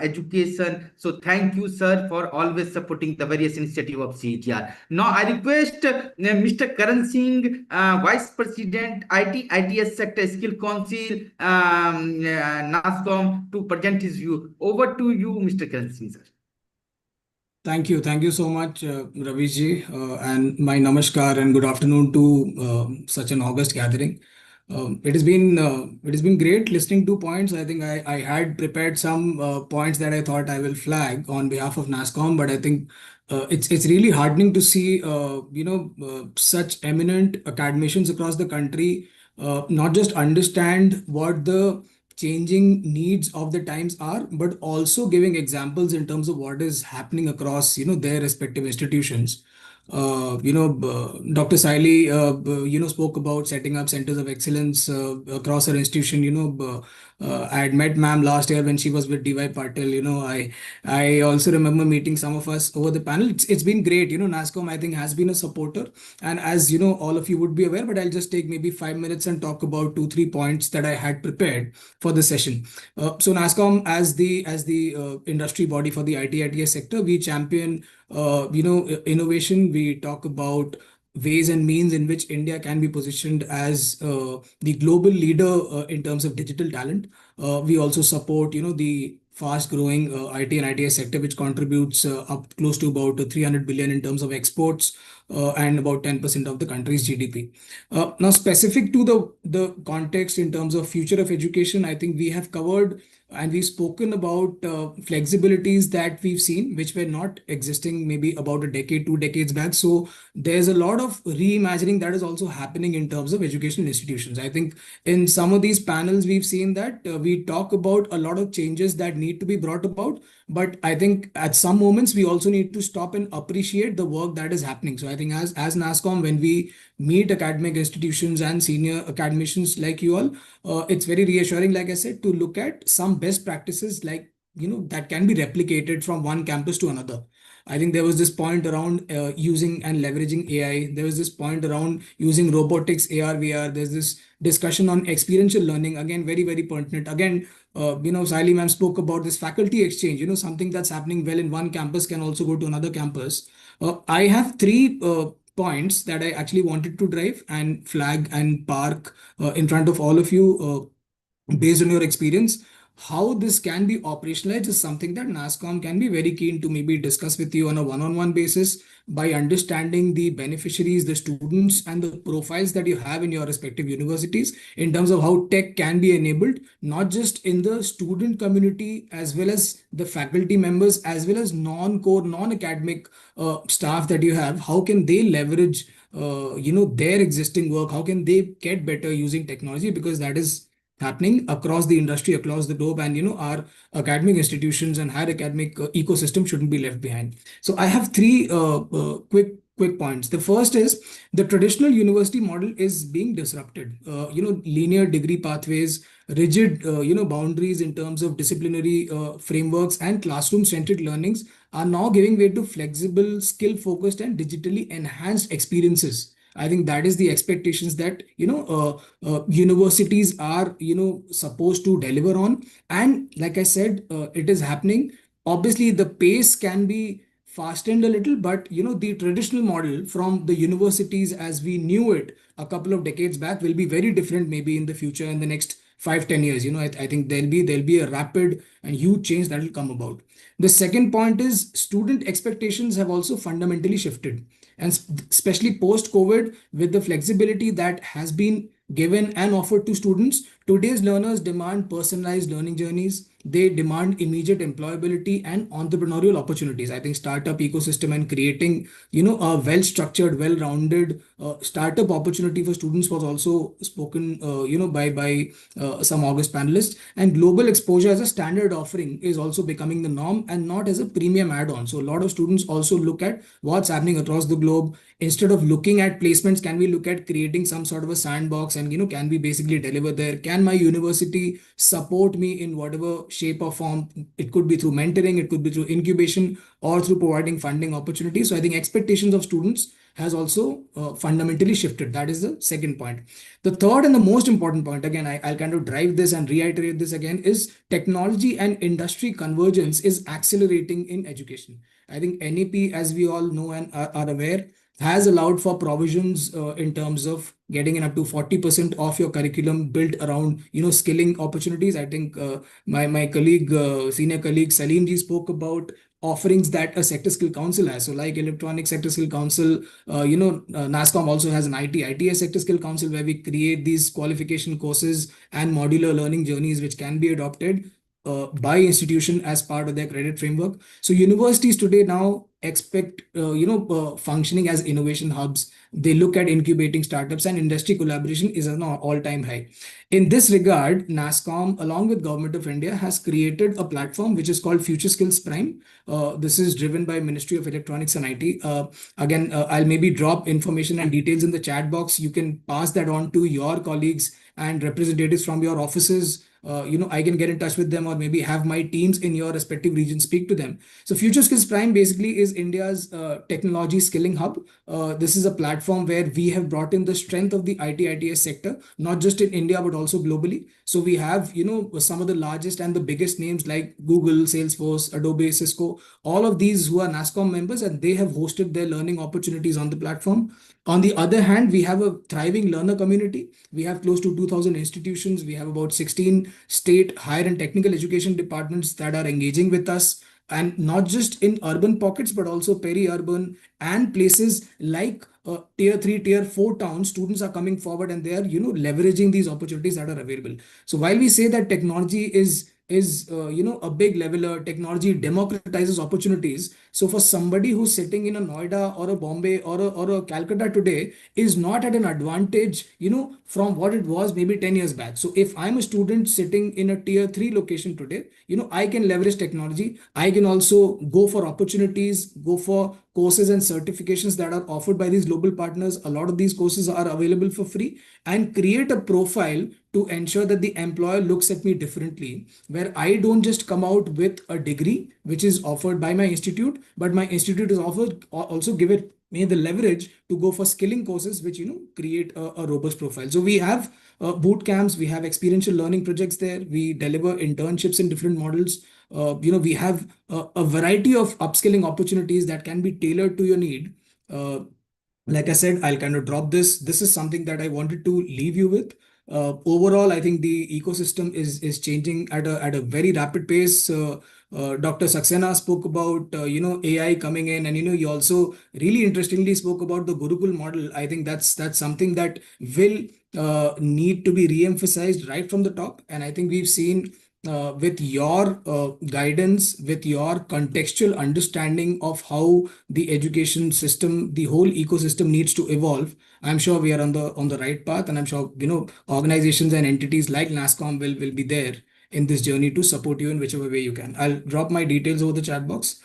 education. So thank you, sir, for always supporting the various initiatives of CGR. Now I request Mr. Karan Singh, Vice President, ITS Sector Skill Council, NASCOM, to present his view. Over to you, Mr. Karan Singh, sir. Thank you. Thank you so much, Raviji, and my namaskar and good afternoon to such an august gathering. It has been great listening to points. I think I had prepared some points that I thought I will flag on behalf of NASCOM, but I think it's really heartening to see such eminent academicians across the country not just understand what the changing needs of the times are, but also giving examples in terms of what is happening across their respective institutions. Dr. Saili spoke about setting up centers of excellence across her institution. I had met ma'am last year when she was with DY Patil. I also remember meeting some of us over the panel. It's been great. NASCOM, I think, has been a supporter, and as all of you would be aware, but I'll just take maybe 5 minutes and talk about 2-3 points that I had prepared for the session. So NASCOM, as the industry body for the IT/ITES sector, we champion innovation. We talk about ways and means in which India can be positioned as the global leader in terms of digital talent. We also support the fast growing IT and ITS sector, which contributes up close to about 300 billion in terms of exports and about 10% of the country's GDP. Now, specific to the context in terms of future of education, I think we have covered and we've spoken about flexibilities that we've seen, which were not existing maybe about a decade, 2 decades back. So there's a lot of reimagining that is also happening in terms of educational institutions. I think in some of these panels, we've seen that we talk about a lot of changes that need to be brought about. But I think at some moments, we also need to stop and appreciate the work that is happening. So I think as NASCOM, when we meet academic institutions and senior academicians like you all, it's very reassuring, like I said, to look at some best practices like that can be replicated from one campus to another. I think there was this point around using and leveraging AI. There was this point around using robotics, AR, VR. There's this discussion on experiential learning. Again, very, very pertinent. Again, Saili ma'am spoke about this faculty exchange. Something that's happening well in one campus can also go to another campus. I have three points that I actually wanted to drive and flag and park in front of all of you. based on your experience, how this can be operationalized is something that NASCOM can be very keen to maybe discuss with you on a one-on-one basis, by understanding the beneficiaries, the students, and the profiles that you have in your respective universities, in terms of how tech can be enabled, not just in the student community, as well as the faculty members, as well as non-core, non-academic staff that you have. How can they leverage their existing work? How can they get better using technology? Because that is happening across the industry, across the globe, and our academic institutions and higher academic ecosystem shouldn't be left behind. So I have three quick points. The first is, the traditional university model is being disrupted. Linear degree pathways, rigid boundaries in terms of disciplinary frameworks, and classroom centric learnings are now giving way to flexible, skill focused, and digitally enhanced experiences. I think that is the expectations that universities are supposed to deliver on. And like I said, it is happening. Obviously the pace can be fastened a little, but the traditional model from the universities as we knew it a couple of decades back will be very different, maybe in the future, in the next 5-10 years. I think there'll be a rapid and huge change that will come about. The second point is, student expectations have also fundamentally shifted, and especially post COVID, with the flexibility that has been given and offered to students, today's learners demand personalized learning journeys. They demand immediate employability and entrepreneurial opportunities. I think startup ecosystem and creating a well structured, well rounded startup opportunity for students was also spoken by some august panelists. And global exposure as a standard offering is also becoming the norm, and not as a premium add on. So a lot of students also look at what's happening across the globe. Instead of looking at placements, can we look at creating some sort of a sandbox, and can we basically deliver there? Can my university support me in whatever shape or form? It could be through mentoring, it could be through incubation, or through providing funding opportunities. So I think expectations of students has also fundamentally shifted. That is the second point. The third and the most important point, again, I'll kind of drive this and reiterate this again, is technology and industry convergence is accelerating in education. I think NEP, as we all know and are aware, has allowed for provisions in terms of getting in up to 40% of your curriculum built around skilling opportunities. I think my colleague, senior colleague Salim ji, spoke about offerings that a sector skill council has. So like electronic sector skill council, NASCOM also has an ITS sector skill council, where we create these qualification courses and modular learning journeys which can be adopted by institution as part of their credit framework. So universities today now expect functioning as innovation hubs. They look at incubating startups, and industry collaboration is an all-time high. In this regard, NASCOM, along with Government of India, has created a platform which is called Future Skills Prime. This is driven by Ministry of Electronics and IT. Again, I'll maybe drop information and details in the chat box. You can pass that on to your colleagues and representatives from your offices. I can get in touch with them, or maybe have my teams in your respective region speak to them. So Future Skills Prime basically is India's technology skilling hub. This is a platform where we have brought in the strength of the ITS sector, not just in India, but also globally. So we have, some of the largest and the biggest names like Google, Salesforce, Adobe, Cisco, all of these who are NASCOM members, and they have hosted their learning opportunities on the platform. On the other hand, we have a thriving learner community. We have close to 2,000 institutions. We have about 16 state higher and technical education departments that are engaging with us, and not just in urban pockets, but also peri-urban and places like tier 3, tier 4 towns. Students are coming forward, and they are leveraging these opportunities that are available. So while we say that technology is a big leveler, technology democratizes opportunities. So for somebody who's sitting in a Noida or a Bombay or a Calcutta today, is not at an advantage from what it was maybe 10 years back. So if I'm a student sitting in a tier 3 location today, I can leverage technology. I can also go for opportunities, go for courses and certifications that are offered by these global partners. A lot of these courses are available for free, and create a profile to ensure that the employer looks at me differently, where I don't just come out with a degree which is offered by my institute, but my institute is offered also give it me the leverage to go for skilling courses which create a robust profile. So we have boot camps, we have experiential learning projects there, we deliver internships in different models. We have a variety of upskilling opportunities that can be tailored to your need. Like I said, I'll kind of drop this. This is something that I wanted to leave you with. overall, I think the ecosystem is changing at a very rapid pace. Dr. Saxena spoke about AI coming in, and he also really interestingly spoke about the Gurukul model. I think that's something that will need to be re-emphasized right from the top, and I think we've seen with your guidance, with your contextual understanding of how the education system, the whole ecosystem needs to evolve. I'm sure we are on the right path, and I'm sure organizations and entities like NASCOM will be there in this journey to support you in whichever way you can. I'll drop my details over the chat box.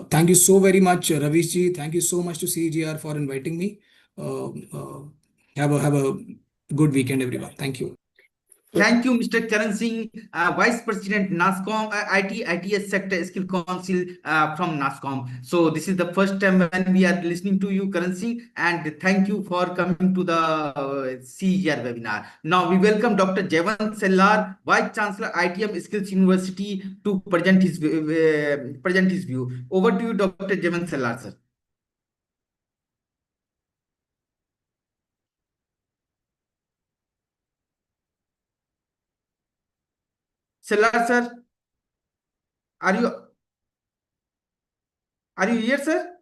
Thank you so very much, Ravish ji. Thank you so much to CGR for inviting me. Uh, uh, have a good weekend, everyone. Thank you. Thank you, Mr. Karan Singh, Vice President NASCOM, ITS Sector Skill Council from NASCOM. So this is the first time when we are listening to you, Karan Singh, and thank you for coming to the CEGR webinar. Now we welcome Dr. Jevan Sellar, Vice Chancellor, ITM Skills University, to present his view. Over to you, Dr. Jevan Sellar, sir. Sellar, sir, are you here, sir?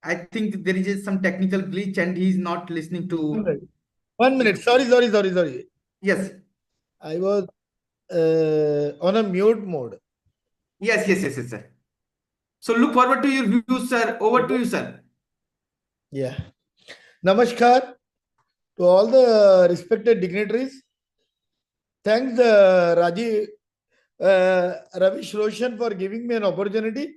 I think there is some technical glitch and he is not listening to. 1 minute. Sorry. Yes. I was on a mute mode. Yes, sir. So look forward to your views, sir. Over to you, sir. Yeah. Namaskar to all the respected dignitaries. Thanks, Ravish Roshan, for giving me an opportunity.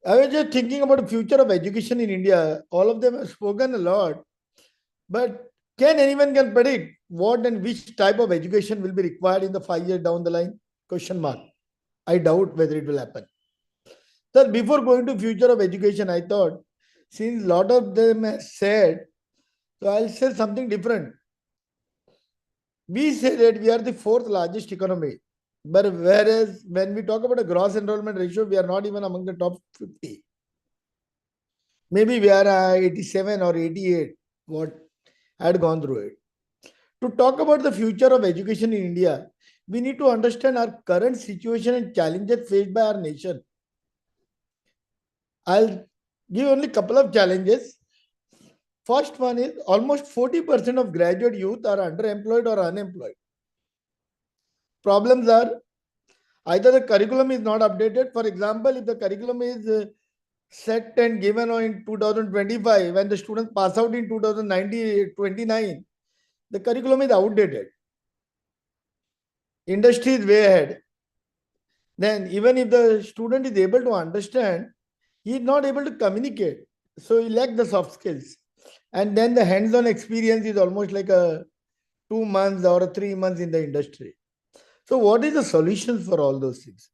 I was just thinking about the future of education in India. All of them have spoken a lot, but can anyone predict what and which type of education will be required in the 5 years down the line? Question mark. I doubt whether it will happen. So before going to future of education, I thought, since a lot of them have said, so I'll say something different. We say that we are the fourth largest economy, but whereas when we talk about a gross enrollment ratio, we are not even among the top 50. Maybe we are 87 or 88, what had gone through it. To talk about the future of education in India, we need to understand our current situation and challenges faced by our nation. I'll give only a couple of challenges. First one is almost 40% of graduate youth are underemployed or unemployed. Problems are either the curriculum is not updated. For example, if the curriculum is set and given in 2025, when the students pass out in 2029, the curriculum is outdated. Industry is way ahead. Then even if the student is able to understand, he is not able to communicate. So he lacks the soft skills. And then the hands-on experience is almost like a 2 months or a 3 months in the industry. So what is the solution for all those things?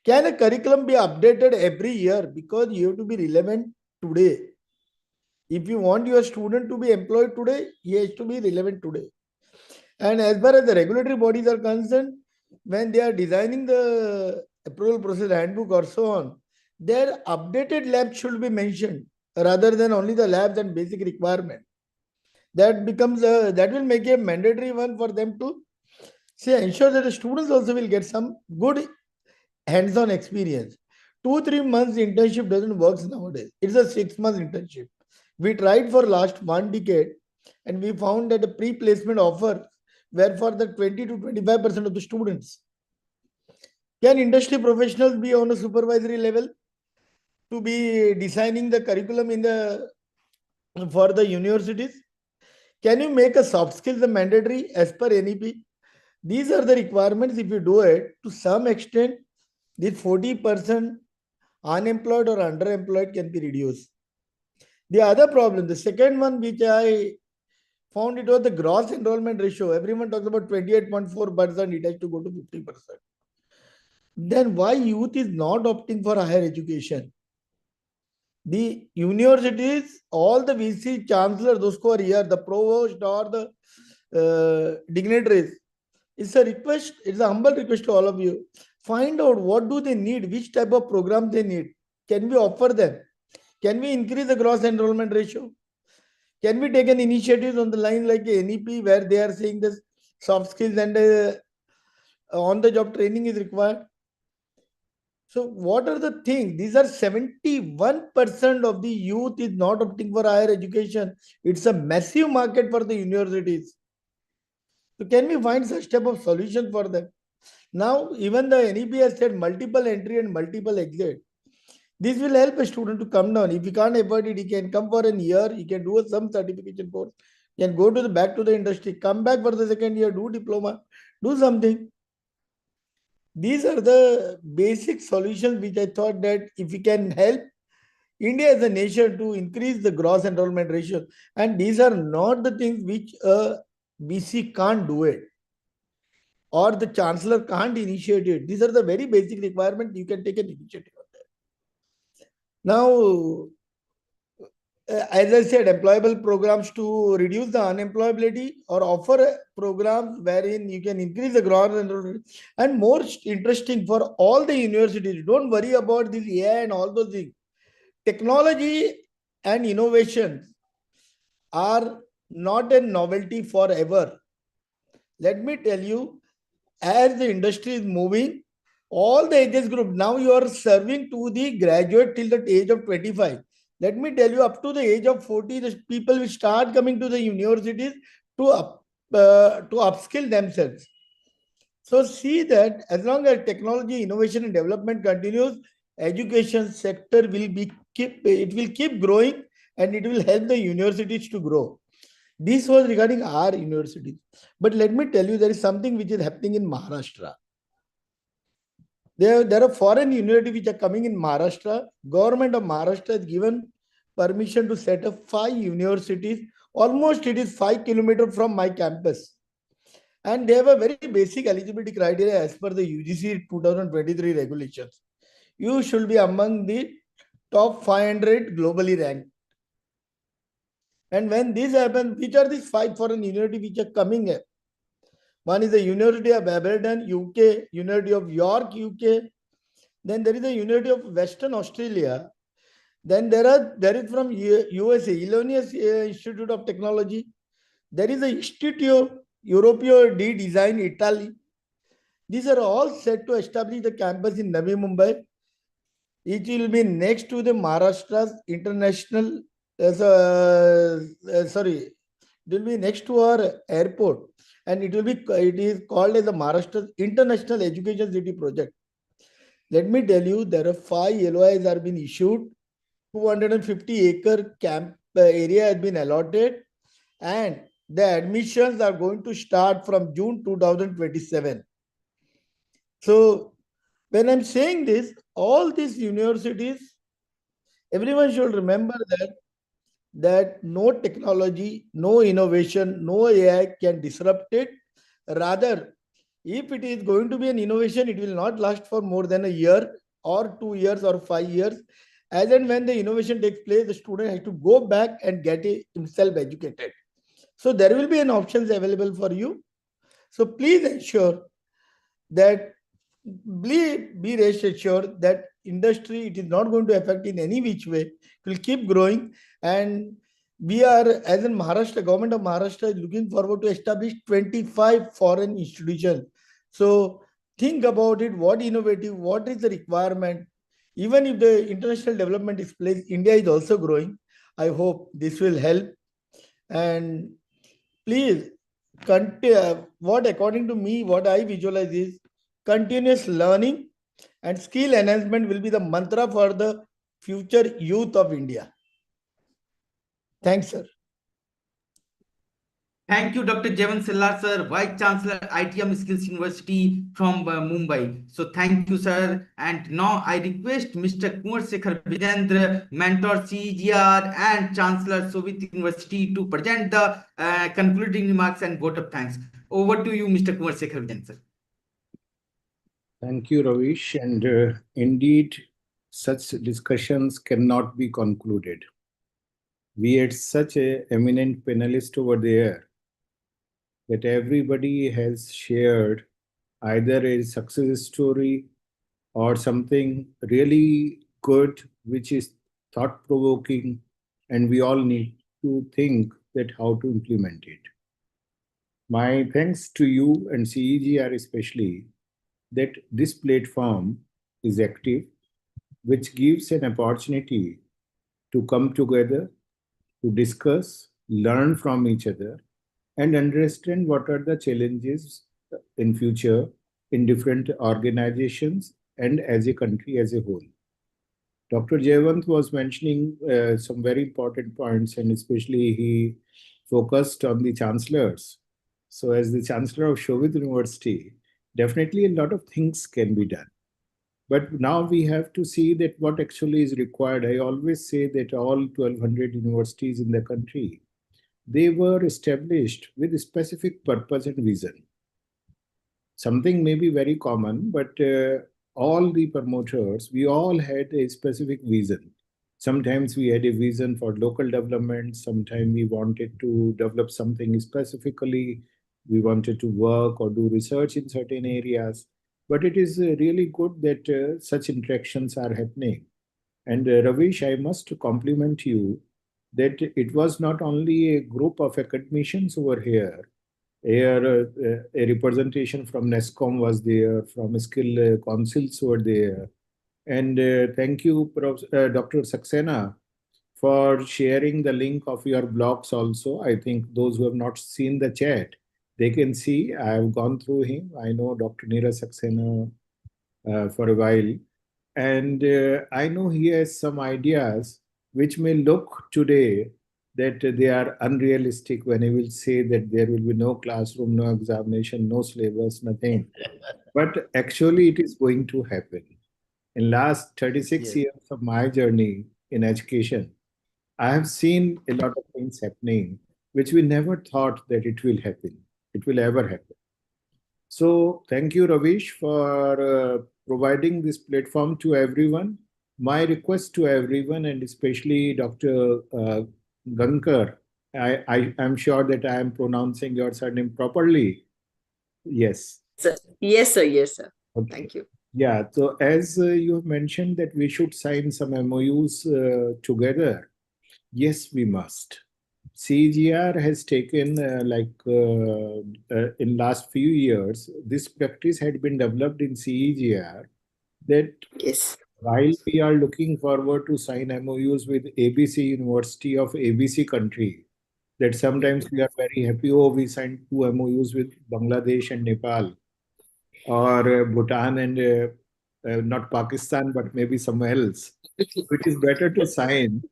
Can a curriculum be updated every year? Because you have to be relevant today. If you want your student to be employed today, he has to be relevant today. And as far as the regulatory bodies are concerned, when they are designing the approval process handbook or so on, their updated labs should be mentioned rather than only the labs and basic requirement. That becomes that will make a mandatory one for them to say, ensure that the students also will get some good hands-on experience. 2-3 months internship doesn't work nowadays. It's a 6 months internship. We tried for last 1 decade and we found that the pre-placement offer were for the 20 to 25% of the students. Can industry professionals be on a supervisory level to be designing the curriculum for the universities? Can you make a soft skills mandatory as per NEP? These are the requirements. If you do it, to some extent, this 40% unemployed or underemployed can be reduced. The other problem, the second one, which I found, it was the gross enrollment ratio. Everyone talks about 28.4%, it has to go to 50%. Then why youth is not opting for higher education? The universities, all the VC chancellors, those who are here, the provost or the dignitaries, it's a request, it's a humble request to all of you. Find out what do they need, which type of program they need. Can we offer them? Can we increase the gross enrollment ratio? Can we take an initiative on the line like a NEP where they are saying this soft skills and on the job training is required? So what are the things? These are 71% of the youth is not opting for higher education. It's a massive market for the universities. So can we find such type of solution for them? Now, even the NEP has said multiple entry and multiple exit. This will help a student to come down. If he can't afford it, he can come for a year, he can do some certification course, can go to the back to the industry, come back for the second year, do diploma, do something. These are the basic solutions which I thought that if we can help India as a nation to increase the gross enrollment ratio, and these are not the things which a BC can't do it or the chancellor can't initiate it. These are the very basic requirements you can take an initiative on that. Now, as I said, employable programs to reduce the unemployability or offer programs wherein you can increase the gross enrollment. And most interesting for all the universities, don't worry about this AI and all those things. Technology and innovation are not a novelty forever. Let me tell you, as the industry is moving, all the ages group, now you are serving to the graduate till the age of 25. Let me tell you, up to the age of 40, the people will start coming to the universities to upskill themselves. So see that as long as technology, innovation, and development continues, education sector will keep growing, and it will help the universities to grow. This was regarding our universities. But let me tell you, there is something which is happening in Maharashtra. There are foreign universities which are coming in Maharashtra. Government of Maharashtra has given permission to set up 5 universities. Almost it is 5 kilometers from my campus. And they have a very basic eligibility criteria as per the UGC 2023 regulations. You should be among the top 500 globally ranked. And when this happens, which are these 5 foreign universities which are coming here? One is the University of Aberdeen, UK, University of York, UK. Then there is the University of Western Australia. Then there is from USA, Illinois Institute of Technology. There is the Institute Europeo di Design, Italy. These are all set to establish the campus in Navi Mumbai. It will be next to the Maharashtra's international, sorry, it will be next to our airport, and it is called as the Maharashtra International Education City Project. Let me tell you, there are 5 LOIs are been issued, 250-acre camp area has been allotted, and the admissions are going to start from June 2027. So when I'm saying this, all these universities, everyone should remember that no technology, no innovation, no AI can disrupt it. Rather, if it is going to be an innovation, it will not last for more than a year or 2 years or 5 years. As and when the innovation takes place, the student has to go back and get himself educated. So there will be an options available for you. So please ensure that be rest assured that industry, it is not going to affect in any which way. It will keep growing, and we are, as in Maharashtra, government of Maharashtra is looking forward to establish 25 foreign institutions. So think about it, what innovative, what is the requirement. Even if the international development is place, India is also growing. I hope this will help. And please, what according to me, what I visualize is continuous learning and skill enhancement will be the mantra for the future youth of India. Thanks, sir. Thank you, Dr. Jevan Sillar, sir, Vice Chancellor, ITM Skills University from Mumbai. So thank you, sir. And now I request Mr. Kumar Sekhar Vijendra, Mentor CGR and Chancellor Shobhit University to present the concluding remarks and vote of thanks. Over to you, Mr. Kumar Sekhar Vijendra, sir. Thank you, Ravish. And indeed, such discussions cannot be concluded. We had such a eminent panelist over there that everybody has shared either a success story or something really good, which is thought-provoking, and we all need to think that how to implement it. My thanks to you and CEGR especially that this platform is active, which gives an opportunity to come together, to discuss, learn from each other, and understand what are the challenges in future in different organizations and as a country as a whole. Dr. Jayavant was mentioning some very important points, and especially he focused on the chancellors. So, as the chancellor of Shobhit University, definitely a lot of things can be done. But now we have to see that what actually is required. I always say that all 1,200 universities in the country, they were established with a specific purpose and vision. Something may be very common, but all the promoters, we all had a specific vision. Sometimes we had a vision for local development. Sometimes we wanted to develop something specifically. We wanted to work or do research in certain areas. But it is really good that such interactions are happening. And Ravish, I must compliment you that it was not only a group of academicians over here. Here, a representation from NESCOM was there, from skill councils were there. And thank you, Dr. Saxena, for sharing the link of your blogs also. I think those who have not seen the chat, they can see. I have gone through him. I know Dr. Neera Saxena for a while. And I know he has some ideas which may look today that they are unrealistic when he will say that there will be no classroom, no examination, no syllabus, nothing. But actually, it is going to happen. In last 36 Yes. years of my journey in education, I have seen a lot of things happening which we never thought that it will happen. It will ever happen. So thank you, Ravish, for providing this platform to everyone. My request to everyone, and especially Dr. Gankar, I am sure that I am pronouncing your surname properly. Yes. Sir. Yes, sir. Yes, sir. Okay. Thank you. Yeah. So as you have mentioned that we should sign some MOUs together. Yes, we must. CGR has taken in last few years, this practice had been developed in CEGR that Yes. while we are looking forward to sign MOUs with ABC University of ABC country, that sometimes we are very happy, oh, we signed 2 MOUs with Bangladesh and Nepal or Bhutan and not Pakistan, but maybe somewhere else. It is better to sign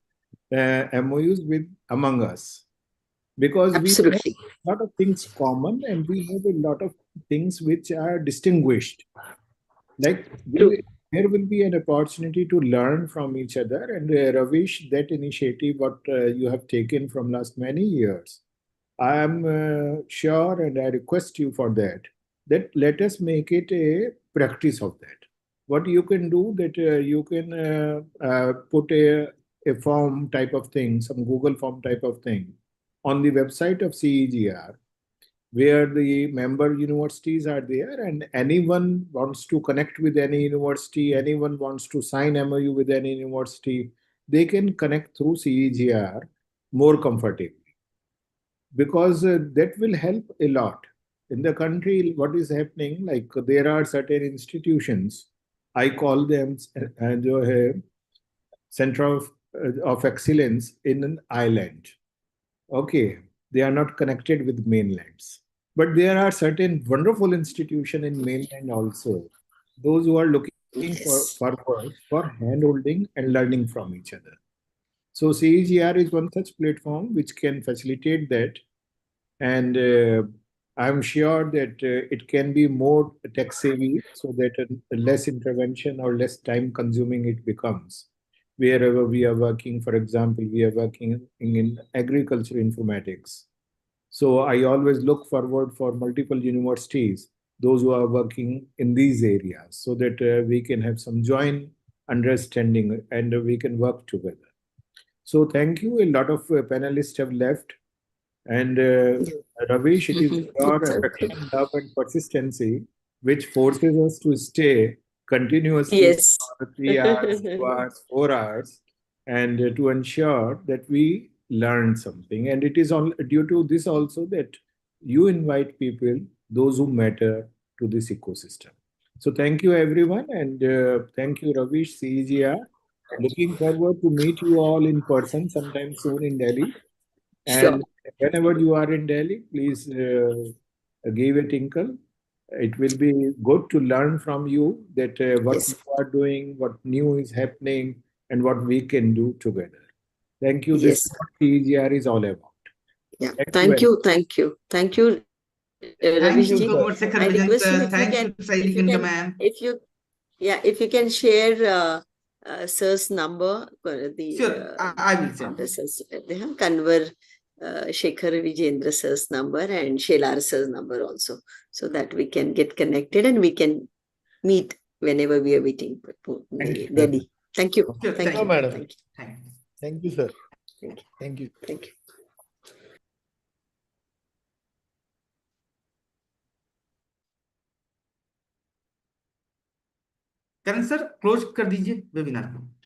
MOUs with among us because we have Absolutely. a lot of things common and we have a lot of things which are distinguished. Like True. there will be an opportunity to learn from each other. And Ravish, that initiative, what you have taken from last many years, I am sure and I request you for that, that let us make it a practice of that. What you can do that you can put a form type of thing, some Google form type of thing on the website of CEGR, where the member universities are there and anyone wants to connect with any university, anyone wants to sign MOU with any university, they can connect through CEGR more comfortably because that will help a lot. In the country, what is happening, like there are certain institutions, I call them center of excellence in an island. Okay, they are not connected with mainlands. But there are certain wonderful institutions in mainland also. Those who are looking Yes. for hand-holding and learning from each other. So CEGR is one such platform which can facilitate that. And I'm sure that it can be more tech savvy so that less intervention or less time consuming it becomes. Wherever we are working, for example, we are working in agriculture informatics. So I always look forward for multiple universities, those who are working in these areas, so that we can have some joint understanding and we can work together. So thank you. A lot of panelists have left. And Ravish, it is your It's okay. affection, love, and persistency which forces us to stay continuously Yes. for 3 hours, 2 hours, 4 hours, and to ensure that we learn something. And it is on due to this also that you invite people, those who matter to this ecosystem. So thank you everyone, and thank you Ravish, CEGR. Looking forward to meet you all in person sometime soon in Delhi. Sure. And whenever you are in Delhi, please give a tinkle. It will be good to learn from you that what Yes. you are doing, what new is happening, and what we can do together. Thank you. This Yes. is what TGR is all about. Yeah. Thank you. Thank you. Thank you. Thank you, Thank Ravish you, ji. Kumar Shekhar I request you Vijay. if you Thank you, can, Saili Ganga ma'am. if you can share sir's number, Sure, I will send. Kanwar Shekhar Vijendra sir's number and Shelar sir's number also, so that we can get connected and we can meet whenever we are meeting Thank you. Delhi. Thank you. Sure, Thank thank you. you. madam. Thank you. Thank you. Thank you, sir. Thank you. Thank you. Thank you. Karan sir close कर दीजिए webinar को।